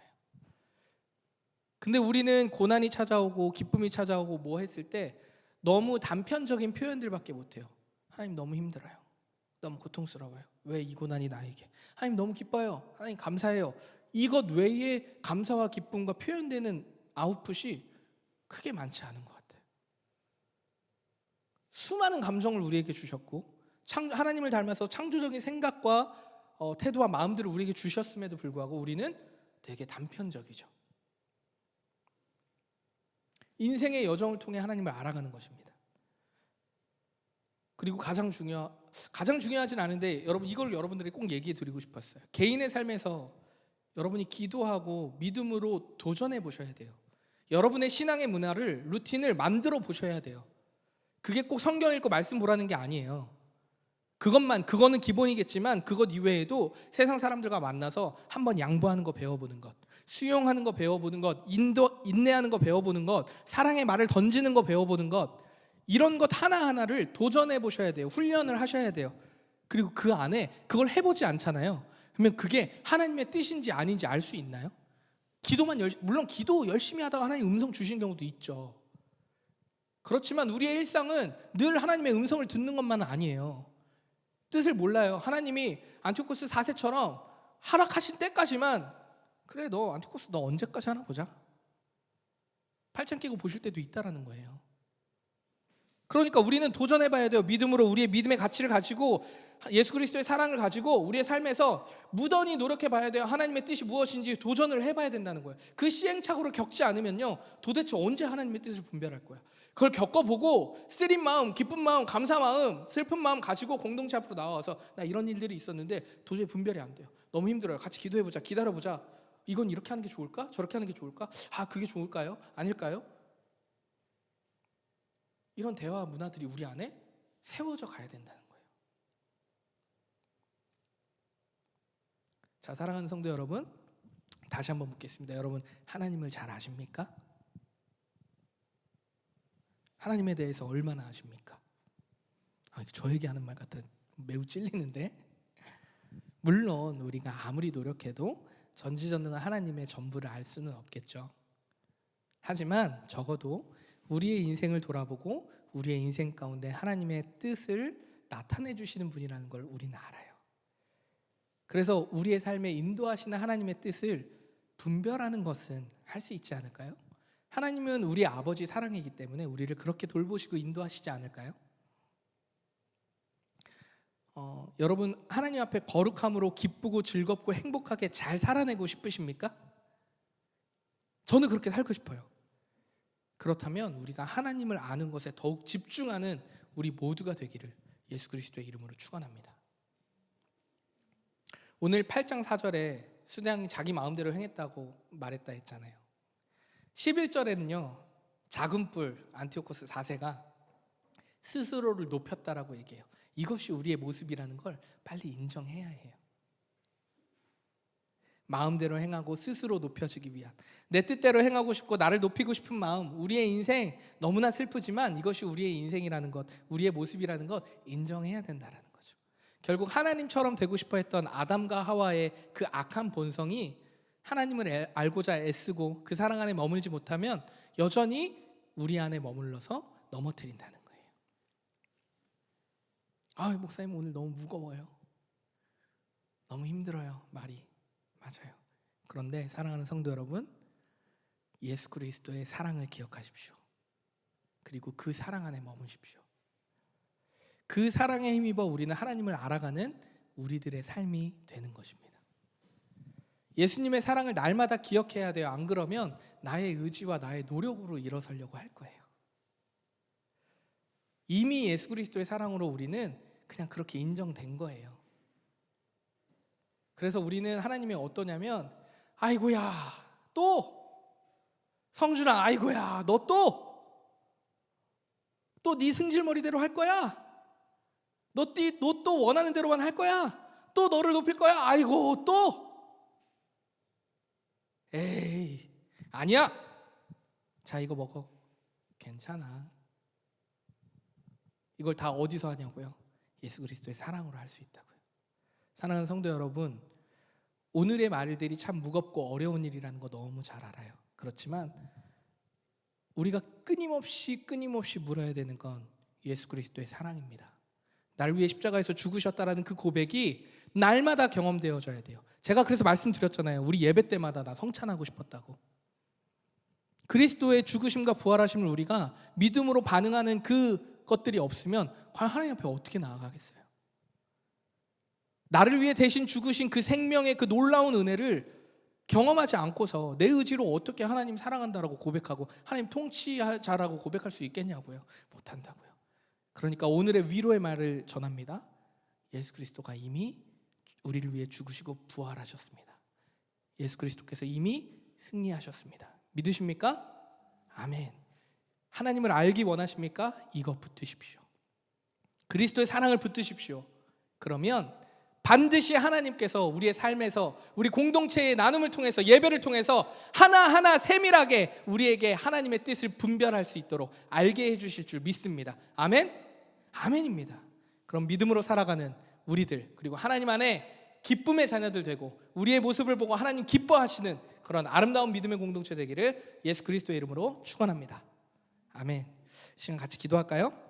근데 우리는 고난이 찾아오고 기쁨이 찾아오고 뭐 했을 때 너무 단편적인 표현들밖에 못해요. 하나님 너무 힘들어요. 너무 고통스러워요. 왜 이 고난이 나에게? 하나님 너무 기뻐요. 하나님 감사해요. 이것 외에 감사와 기쁨과 표현되는 아웃풋이 크게 많지 않은 것 같아요. 수많은 감정을 우리에게 주셨고 하나님을 닮아서 창조적인 생각과 태도와 마음들을 우리에게 주셨음에도 불구하고 우리는 되게 단편적이죠. 인생의 여정을 통해 하나님을 알아가는 것입니다. 그리고 가장 중요하진 않은데 이걸 여러분들이 꼭 얘기해 드리고 싶었어요. 개인의 삶에서 여러분이 기도하고 믿음으로 도전해 보셔야 돼요. 여러분의 신앙의 문화를, 루틴을 만들어 보셔야 돼요. 그게 꼭 성경 읽고 말씀 보라는 게 아니에요. 그거는 기본이겠지만 그것 이외에도 세상 사람들과 만나서 한번 양보하는 거 배워보는 것, 수용하는 거 배워보는 것, 인내하는 거 배워보는 것, 사랑의 말을 던지는 거 배워보는 것, 이런 것 하나하나를 도전해 보셔야 돼요. 훈련을 하셔야 돼요. 그리고 그 안에 그걸 해보지 않잖아요. 그러면 그게 하나님의 뜻인지 아닌지 알 수 있나요? 물론 기도 열심히 하다가 하나님 음성 주시는 경우도 있죠. 그렇지만 우리의 일상은 늘 하나님의 음성을 듣는 것만은 아니에요. 뜻을 몰라요. 하나님이 안티오코스 4세처럼 허락하신 때까지만, 그래 너 안티오코스 너 언제까지 하나 보자, 팔짱 끼고 보실 때도 있다라는 거예요. 그러니까 우리는 도전해봐야 돼요. 믿음으로 우리의 믿음의 가치를 가지고 예수 그리스도의 사랑을 가지고 우리의 삶에서 무던히 노력해봐야 돼요. 하나님의 뜻이 무엇인지 도전을 해봐야 된다는 거예요. 그 시행착오를 겪지 않으면요, 도대체 언제 하나님의 뜻을 분별할 거야. 그걸 겪어보고 쓰린 마음, 기쁜 마음, 감사 마음, 슬픈 마음 가지고 공동체 앞으로 나와서 나 이런 일들이 있었는데 도저히 분별이 안 돼요. 너무 힘들어요. 같이 기도해보자, 기다려보자. 이건 이렇게 하는 게 좋을까? 저렇게 하는 게 좋을까? 그게 좋을까요? 아닐까요? 이런 대화 문화들이 우리 안에 세워져 가야 된다는 거예요. 자, 사랑하는 성도 여러분, 다시 한번 묻겠습니다. 여러분, 하나님을 잘 아십니까? 하나님에 대해서 얼마나 아십니까? 저에게 하는 말 같아 매우 찔리는데, 물론 우리가 아무리 노력해도 전지전능한 하나님의 전부를 알 수는 없겠죠. 하지만 적어도 우리의 인생을 돌아보고 우리의 인생 가운데 하나님의 뜻을 나타내 주시는 분이라는 걸 우리는 알아요. 그래서 우리의 삶에 인도하시는 하나님의 뜻을 분별하는 것은 할 수 있지 않을까요? 하나님은 우리 아버지 사랑이기 때문에 우리를 그렇게 돌보시고 인도하시지 않을까요? 여러분 하나님 앞에 거룩함으로 기쁘고 즐겁고 행복하게 잘 살아내고 싶으십니까? 저는 그렇게 살고 싶어요. 그렇다면 우리가 하나님을 아는 것에 더욱 집중하는 우리 모두가 되기를 예수 그리스도의 이름으로 축원합니다. 오늘 8장 4절에 수장이 자기 마음대로 행했다고 말했다 했잖아요. 11절에는요 작은 뿔 안티오코스 4세가 스스로를 높였다라고 얘기해요. 이것이 우리의 모습이라는 걸 빨리 인정해야 해요. 마음대로 행하고 스스로 높여주기 위한, 내 뜻대로 행하고 싶고 나를 높이고 싶은 마음, 우리의 인생 너무나 슬프지만 이것이 우리의 인생이라는 것, 우리의 모습이라는 것 인정해야 된다라는 거죠. 결국 하나님처럼 되고 싶어 했던 아담과 하와의 그 악한 본성이 하나님을 알고자 애쓰고 그 사랑 안에 머물지 못하면 여전히 우리 안에 머물러서 넘어뜨린다는 거예요. 목사님 오늘 너무 무거워요. 너무 힘들어요. 말이. 맞아요. 그런데 사랑하는 성도 여러분, 예수 그리스도의 사랑을 기억하십시오. 그리고 그 사랑 안에 머무십시오. 그 사랑에 힘입어 우리는 하나님을 알아가는 우리들의 삶이 되는 것입니다. 예수님의 사랑을 날마다 기억해야 돼요. 안 그러면 나의 의지와 나의 노력으로 일어서려고 할 거예요. 이미 예수 그리스도의 사랑으로 우리는 그냥 그렇게 인정된 거예요. 그래서 우리는 하나님이 어떠냐면, 아이고야 또 성준아, 아이고야 너 또 네 승질머리대로 할 거야? 너 또 원하는 대로만 할 거야? 또 너를 높일 거야? 아이고 또 에이 아니야. 자 이거 먹어. 괜찮아. 이걸 다 어디서 하냐고요? 예수 그리스도의 사랑으로 할 수 있다고요. 사랑하는 성도 여러분, 오늘의 말들이 참 무겁고 어려운 일이라는 거 너무 잘 알아요. 그렇지만 우리가 끊임없이 물어야 되는 건 예수 그리스도의 사랑입니다. 날 위해 십자가에서 죽으셨다라는 그 고백이 날마다 경험되어져야 돼요. 제가 그래서 말씀드렸잖아요. 우리 예배 때마다 나 성찬하고 싶었다고. 그리스도의 죽으심과 부활하심을 우리가 믿음으로 반응하는 그 것들이 없으면 과연 하나님 앞에 어떻게 나아가겠어요? 나를 위해 대신 죽으신 그 생명의 그 놀라운 은혜를 경험하지 않고서 내 의지로 어떻게 하나님 사랑한다라고 고백하고 하나님 통치자라고 고백할 수 있겠냐고요? 못한다고요. 그러니까 오늘의 위로의 말을 전합니다. 예수 그리스도가 이미 우리를 위해 죽으시고 부활하셨습니다. 예수 그리스도께서 이미 승리하셨습니다. 믿으십니까? 아멘. 하나님을 알기 원하십니까? 이거 붙드십시오. 그리스도의 사랑을 붙드십시오. 그러면 반드시 하나님께서 우리의 삶에서 우리 공동체의 나눔을 통해서 예배를 통해서 하나하나 세밀하게 우리에게 하나님의 뜻을 분별할 수 있도록 알게 해주실 줄 믿습니다. 아멘? 아멘입니다. 그럼 믿음으로 살아가는 우리들, 그리고 하나님 안에 기쁨의 자녀들 되고 우리의 모습을 보고 하나님 기뻐하시는 그런 아름다운 믿음의 공동체 되기를 예수 그리스도의 이름으로 축원합니다. 아멘. 시간 같이 기도할까요?